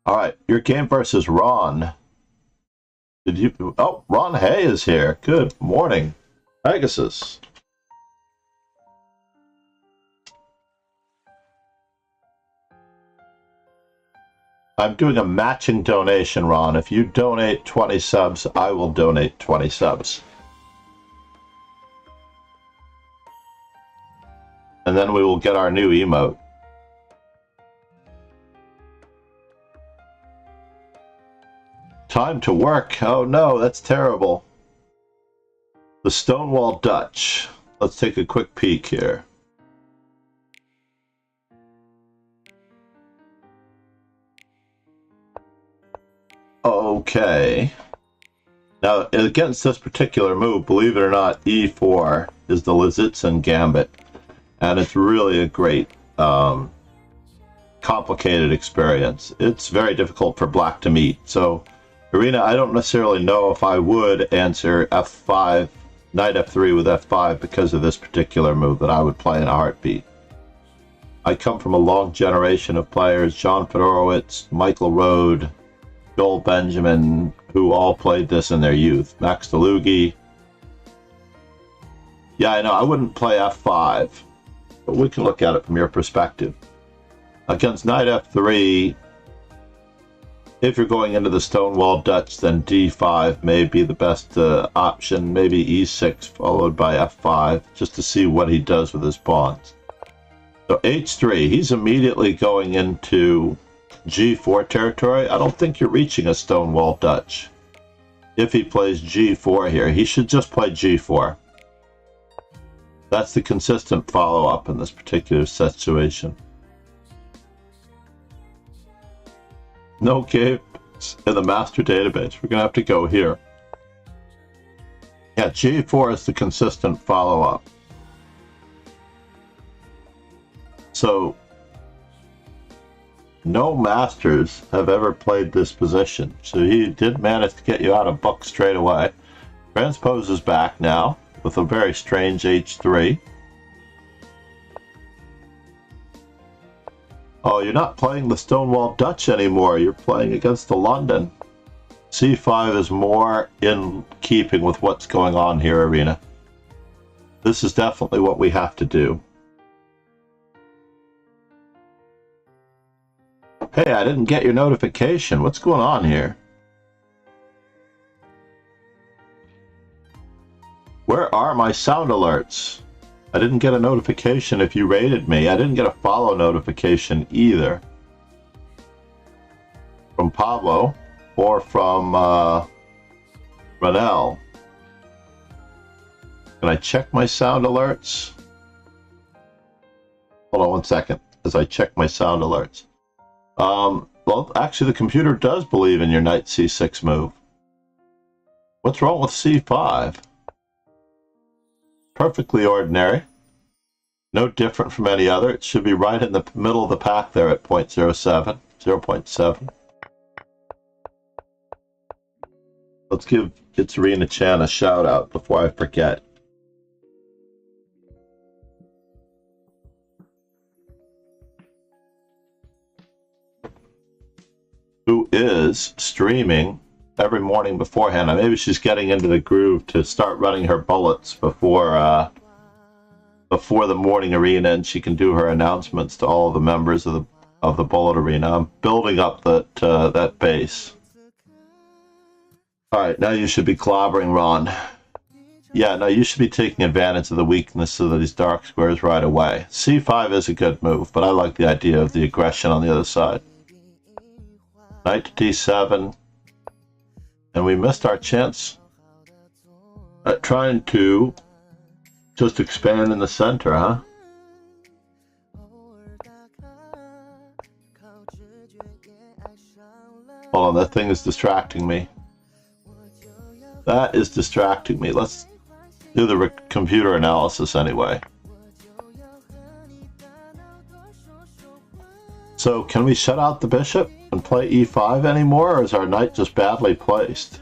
All right, your game versus Ron. Did you? Oh, Ron Hay is here. Good morning, Pegasus. I'm doing a matching donation, Ron. If you donate 20 subs, I will donate 20 subs. And then we will get our new emote. Time to work. Oh no, that's terrible. The Stonewall Dutch. Let's take a quick peek here. Okay. Now, against this particular move, believe it or not, e4 is the Lizitzin gambit. And it's really a great, complicated experience. It's very difficult for black to meet. So, Irina, I don't necessarily know if I would answer f5, knight f3 with f5 because of this particular move that I would play in a heartbeat. I come from a long generation of players, John Fedorowicz, Michael Rode, Joel Benjamin, who all played this in their youth. Max DeLugie. Yeah, I know, I wouldn't play f5. But we can look at it from your perspective. Against knight f3, if you're going into the Stonewall Dutch, then d5 may be the best option. Maybe e6 followed by f5, just to see what he does with his pawns. So h3, he's immediately going into g4 territory. I don't think you're reaching a Stonewall Dutch. If he plays g4 here, he should just play g4. That's the consistent follow-up in this particular situation. No games in the master database. We're going to have to go here. Yeah, g4 is the consistent follow-up. So, no masters have ever played this position. So he did manage to get you out of buck straight away. Transpose is back now with a very strange h3. Oh, you're not playing the Stonewall Dutch anymore. You're playing against the London. c5 is more in keeping with what's going on here, Irina. This is definitely what we have to do. Hey, I didn't get your notification. What's going on here? Where are my sound alerts? I didn't get a notification if you rated me. I didn't get a follow notification either. From Pablo or from Ranel. Can I check my sound alerts? Hold on one second as I check my sound alerts. Well, actually the computer does believe in your knight c6 move. What's wrong with c5? Perfectly ordinary. No different from any other. It should be right in the middle of the pack there at 0.07, 0.7. Let's give Itzarina Chan a shout out before I forget. Who is streaming every morning beforehand. Maybe she's getting into the groove to start running her bullets before the morning arena, and she can do her announcements to all of the members of the bullet arena. I'm building up that base. All right, now you should be clobbering, Ron. Yeah, no, you should be taking advantage of the weakness of these dark squares right away. C5 is a good move, but I like the idea of the aggression on the other side. Knight to D7, and we missed our chance at trying to just expand in the center, huh? Hold on, that thing is distracting me. That is distracting me. Let's do the computer analysis anyway. So, can we shut out the bishop and play e5 anymore, or is our knight just badly placed?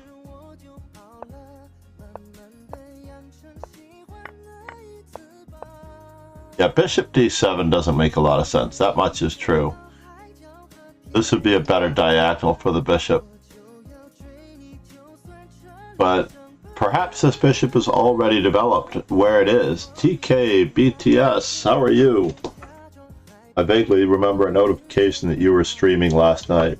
Yeah, bishop d7 doesn't make a lot of sense. That much is true. This would be a better diagonal for the bishop. But perhaps this bishop is already developed where it is. TK, BTS, how are you? I vaguely remember a notification that you were streaming last night.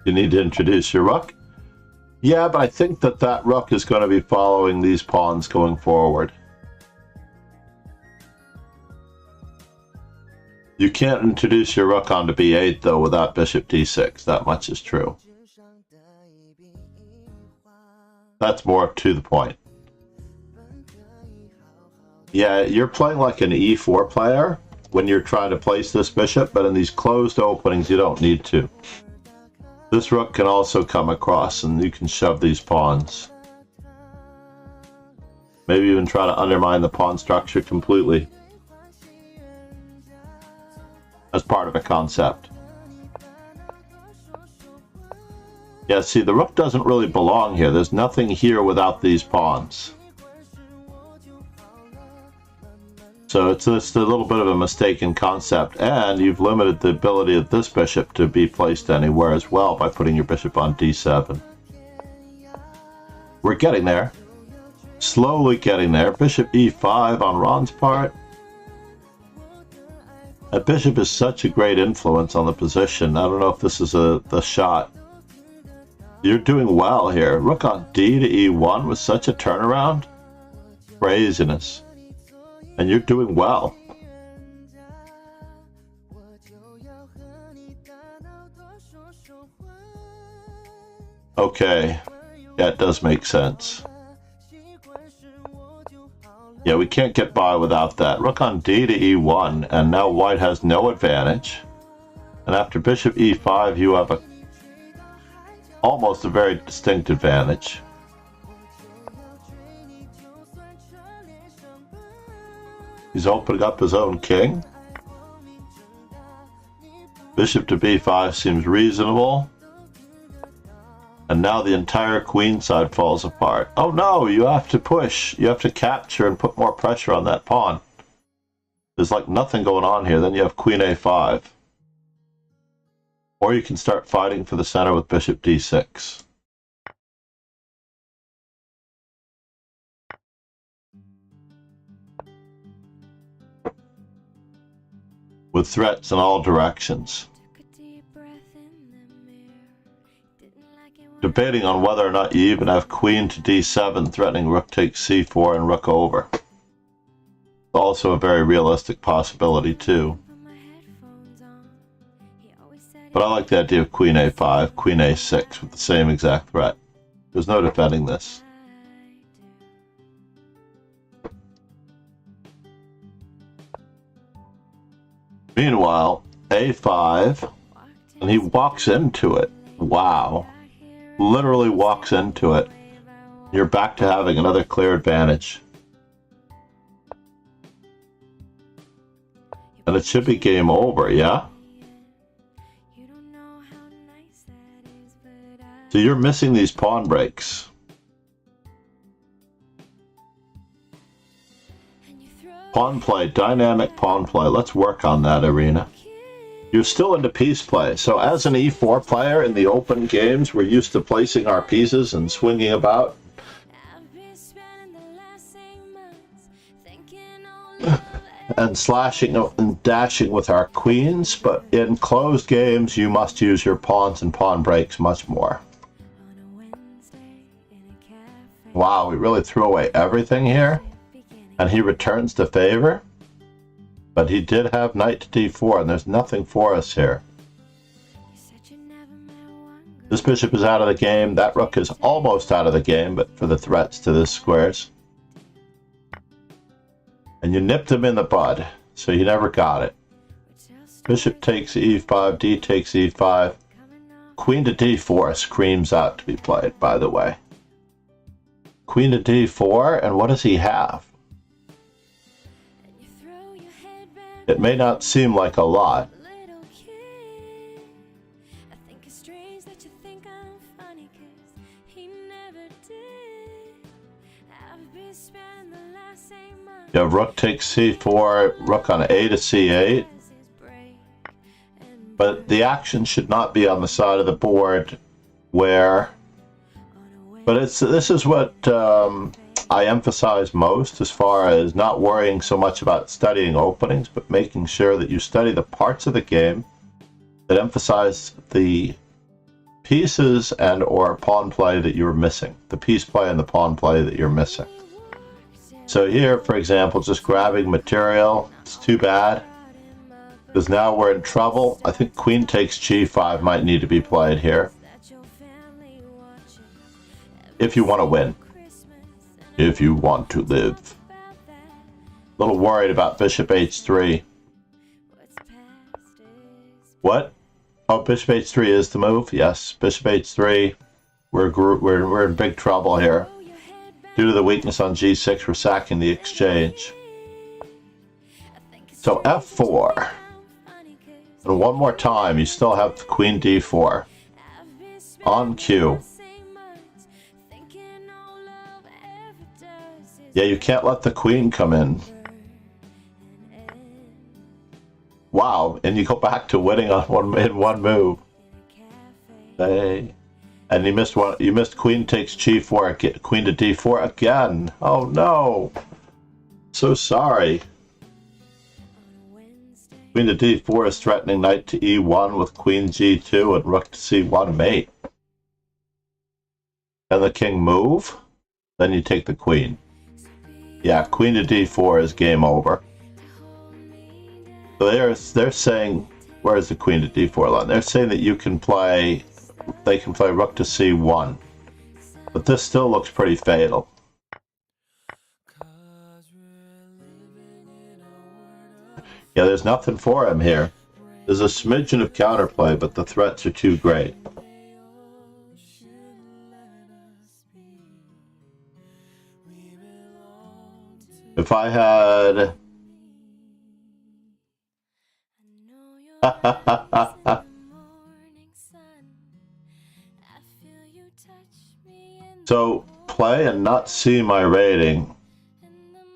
You need to introduce your rook? Yeah, but I think that rook is going to be following these pawns going forward. You can't introduce your rook onto b8, though, without bishop d6. That much is true. That's more to the point. Yeah, you're playing like an e4 player when you're trying to place this bishop, but in these closed openings, you don't need to. This rook can also come across, and you can shove these pawns. Maybe even try to undermine the pawn structure completely. As part of a concept. Yeah, see, the rook doesn't really belong here. There's nothing here without these pawns. So it's just a little bit of a mistaken concept, and you've limited the ability of this bishop to be placed anywhere as well by putting your bishop on d7. We're getting there. Slowly getting there. Bishop e5 on Ron's part. That bishop is such a great influence on the position. I don't know if this is the shot. You're doing well here. Rook on d to e1 with such a turnaround. Craziness. And you're doing well. Okay. Yeah, it does make sense. Yeah, we can't get by without that. Rook on d to e1, and now white has no advantage. And after bishop e5, you have almost a very distinct advantage. He's opening up his own king. Bishop to b5 seems reasonable. And now the entire queen side falls apart. Oh no, you have to push. You have to capture and put more pressure on that pawn. There's like nothing going on here. Then you have queen a5. Or you can start fighting for the center with bishop d6. With threats in all directions. Debating on whether or not you even have queen to d7 threatening rook takes c4 and rook over. Also a very realistic possibility too. But I like the idea of queen a5, queen a6 with the same exact threat. There's no defending this. Meanwhile, a5, and he walks into it. Wow. Literally walks into it. You're back to having another clear advantage. And it should be game over, yeah? You don't know how nice that is, but So you're missing these pawn breaks. and you throw Pawn play, dynamic pawn play. Let's work on that, Irina. You're still into piece play. So as an e4 player in the open games, we're used to placing our pieces and swinging about. I've been spending the last 6 months thinking all over And slashing and dashing with our queens, but in closed games you must use your pawns and pawn breaks much more. on a Wednesday in a cafe. Wow, we really threw away everything here, Beginning and he returns to favor. But he did have knight to d4, and there's nothing for us here. you said you never met one girl. This bishop is out of the game. That rook is almost out of the game, but for the threats to the squares. And you nipped him in the bud, so you never got it. Bishop takes e5, d takes e5. Coming off Queen to d4 screams out to be played, by the way. Queen to d4, and what does he have? and you throw your head back. It may not seem like a lot. Little kid, I think it's strange that you think I'm funny, 'cause he never did. I've been spending the last 8 months. You have rook takes c4, rook on a to c8. as his break and But the action should not be on the side of the board where... on a But this is what I emphasize most, as far as not worrying so much about studying openings, but making sure that you study the parts of the game that emphasize the pieces and or pawn play that you're missing. The piece play and the pawn play that you're missing. So here, for example, just grabbing material, it's too bad, because now we're in trouble. I think queen takes g5 might need to be played here, that your family watching if you want to win, Christmas and if you want to live. about that. A little worried about bishop h3. What's past is What? Oh, bishop h3 is the move? Yes, bishop h3. We're in big trouble here. throw your head back. Due to the weakness on g6, we're sacking the exchange. I think it's So f4. funny, 'cause And one more time, you still have the queen d4. I've been spending On cue. the same months thinking all love ever does is Yeah, you can't let the queen come in. burn and end Wow, and you go back to winning on one move. in a cafe. Hey. And you missed one. You missed queen takes g4 again. Queen to d4 again. Oh no. So sorry. On a Wednesday, Queen to d4 is threatening knight to e1 with queen g2 and rook to c1 mate. Can the king move? Then you take the queen. Yeah, queen to d4 is game over. So they're saying, where's the queen to d4 line? They're saying that you can play, they can play rook to c1. But this still looks pretty fatal. Yeah, there's nothing for him here. There's a smidgen of counterplay, but the threats are too great. If I had... I know you're the morning sun. I feel you touch me in So, play and not see my rating. the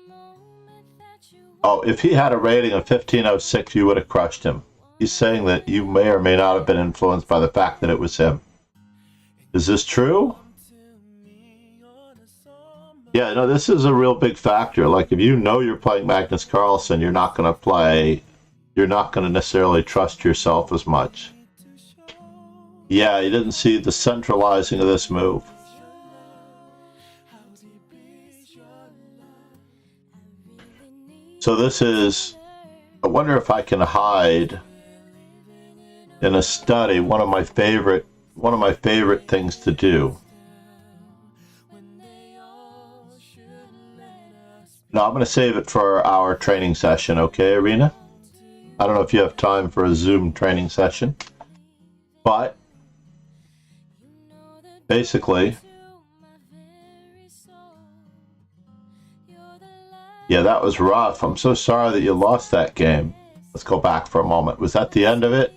moment that you Oh, if he had a rating of 1506, you would have crushed him. He's saying that you may or may not have been influenced by the fact that it was him. Is this true? Yeah, no, this is a real big factor. Like, if you know you're playing Magnus Carlsen, you're not going to necessarily trust yourself as much. Yeah, you didn't see the centralizing of this move. So this is, I wonder if I can hide in a study one of my favorite things to do. No, I'm going to save it for our training session, okay, Irina? I don't know if you have time for a Zoom training session, but basically, yeah, that was rough. I'm so sorry that you lost that game. Let's go back for a moment. Was that the end of it?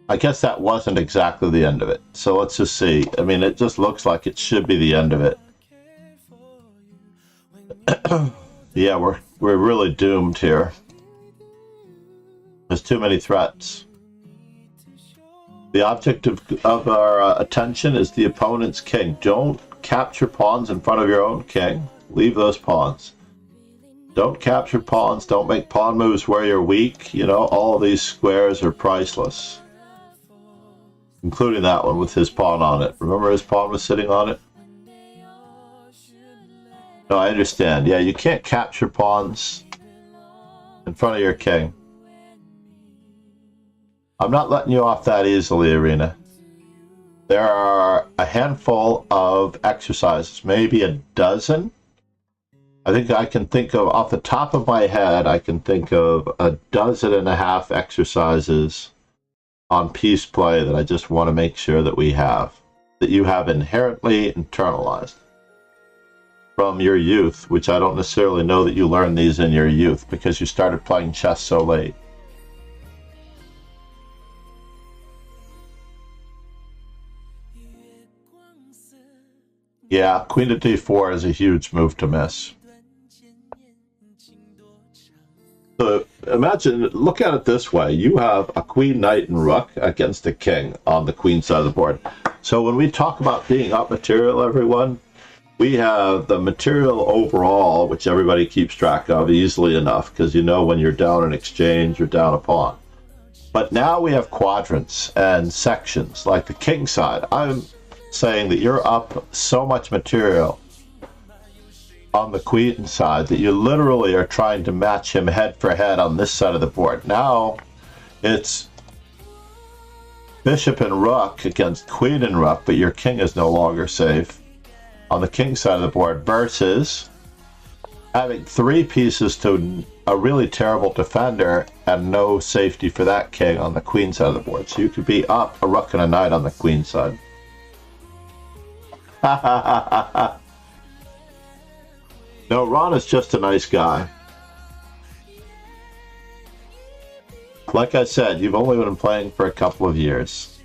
I guess that wasn't exactly the end of it. So let's just see. I mean, it just looks like it should be the end of it. Yeah, we're really doomed here. There's too many threats. The object of our attention is the opponent's king. Don't capture pawns in front of your own king. Leave those pawns. Don't capture pawns. Don't make pawn moves where you're weak. You know, all of these squares are priceless. Including that one with his pawn on it. Remember his pawn was sitting on it? No, I understand. Yeah, you can't capture pawns in front of your king. I'm not letting you off that easily, Irina. There are a handful of exercises, maybe a dozen. I think I can think of, off the top of my head, I can think of a dozen and a half exercises on piece play that I just want to make sure that we have, that you have inherently internalized from your youth, which I don't necessarily know that you learned these in your youth because you started playing chess so late. Yeah, queen to d4 is a huge move to miss. So imagine, look at it this way. You have a queen, knight, and rook against a king on the queen side of the board. So when we talk about being up material, everyone, we have the material overall, which everybody keeps track of easily enough, because you know when you're down an exchange, you're down a pawn. But now we have quadrants and sections, like the king side. I'm saying that you're up so much material on the queen side that you literally are trying to match him head for head on this side of the board. Now it's bishop and rook against queen and rook, but your king is no longer safe on the king side of the board, versus having three pieces to a really terrible defender and no safety for that king on the queen side of the board. So you could be up a rook and a knight on the queen side. No, Ron is just a nice guy. Like I said, you've only been playing for a couple of years.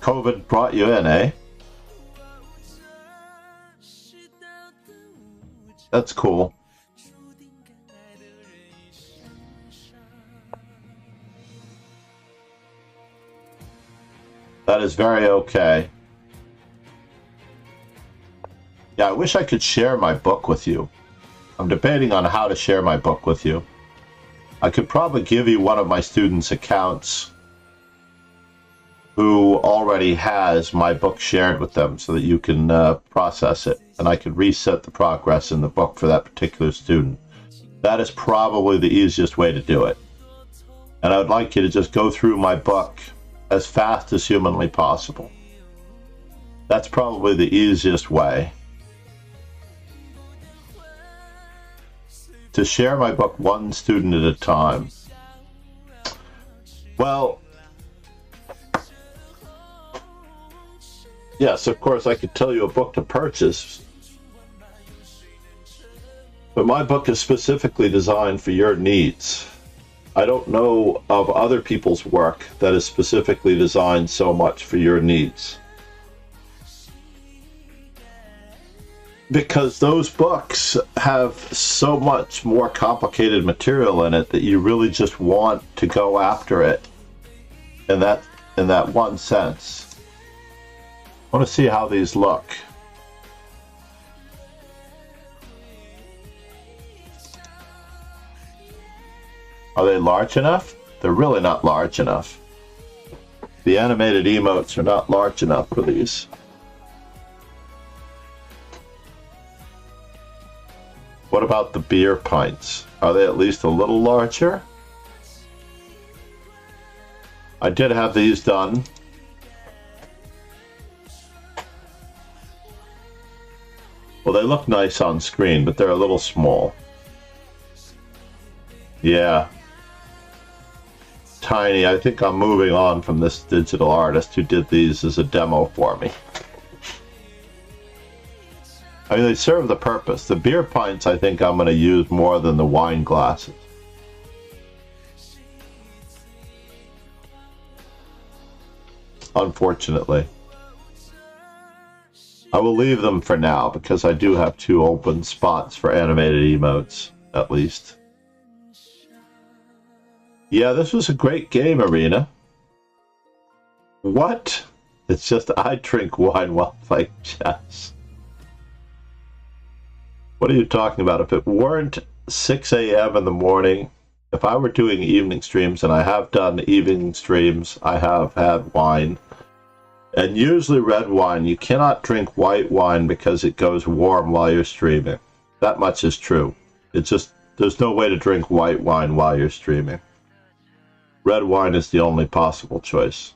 COVID brought you in, eh? That's cool. That is very okay. Yeah, I wish I could share my book with you. I'm debating on how to share my book with you. I could probably give you one of my students' accounts who already has my book shared with them so that you can process it, and I could reset the progress in the book for that particular student. That is probably the easiest way to do it. And I would like you to just go through my book as fast as humanly possible. That's probably the easiest way to share my book one student at a time. Well, yes, of course, I could tell you a book to purchase, but my book is specifically designed for your needs. I don't know of other people's work that is specifically designed so much for your needs, because those books have so much more complicated material in it that you really just want to go after it in that one sense. I want to see how these look. Are they large enough? They're really not large enough. The animated emotes are not large enough for these. What about the beer pints? Are they at least a little larger? I did have these done. Well, they look nice on screen, but they're a little small. Yeah. Tiny. I think I'm moving on from this digital artist who did these as a demo for me. I mean, they serve the purpose. The beer pints, I think I'm going to use more than the wine glasses. Unfortunately. I will leave them for now because I do have 2 open spots for animated emotes, at least. Yeah, this was a great game, Arena. What? It's just I drink wine while playing chess. What are you talking about? If it weren't 6 a.m. in the morning, if I were doing evening streams, and I have done evening streams, I have had wine. And usually red wine, you cannot drink white wine because it goes warm while you're streaming. That much is true. It's just, there's no way to drink white wine while you're streaming. Red wine is the only possible choice.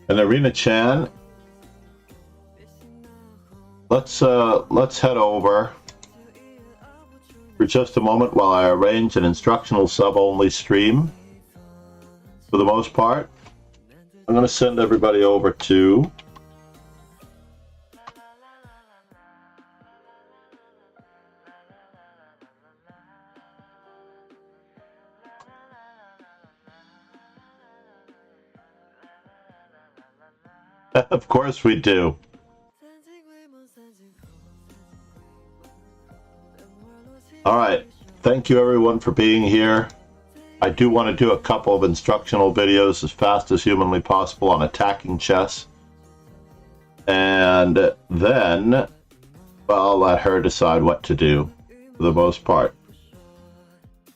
And Arena Chan, let's head over for just a moment while I arrange an instructional sub-only stream. For the most part, I'm going to send everybody over to Of course we do. All right. Thank you everyone for being here. I do want to do a couple of instructional videos as fast as humanly possible on attacking chess. And then, well, I'll let her decide what to do for the most part.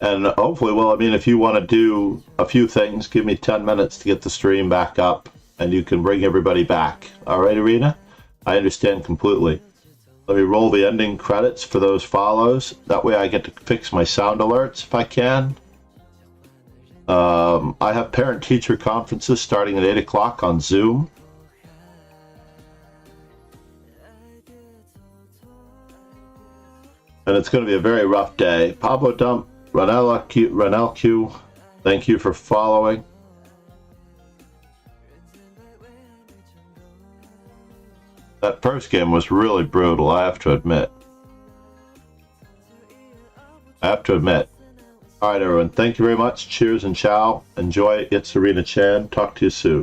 And hopefully, well, I mean, if you want to do a few things, give me 10 minutes to get the stream back up. And you can bring everybody back. All right, Arena? I understand completely. Let me roll the ending credits for those follows. That way I get to fix my sound alerts if I can. I have parent-teacher conferences starting at 8 o'clock on Zoom. And it's going to be a very rough day. Pablo Dump, Ranel Q, thank you for following. That first game was really brutal, I have to admit. All right, everyone. Thank you very much. Cheers and ciao. Enjoy. It's Arena Chan. Talk to you soon.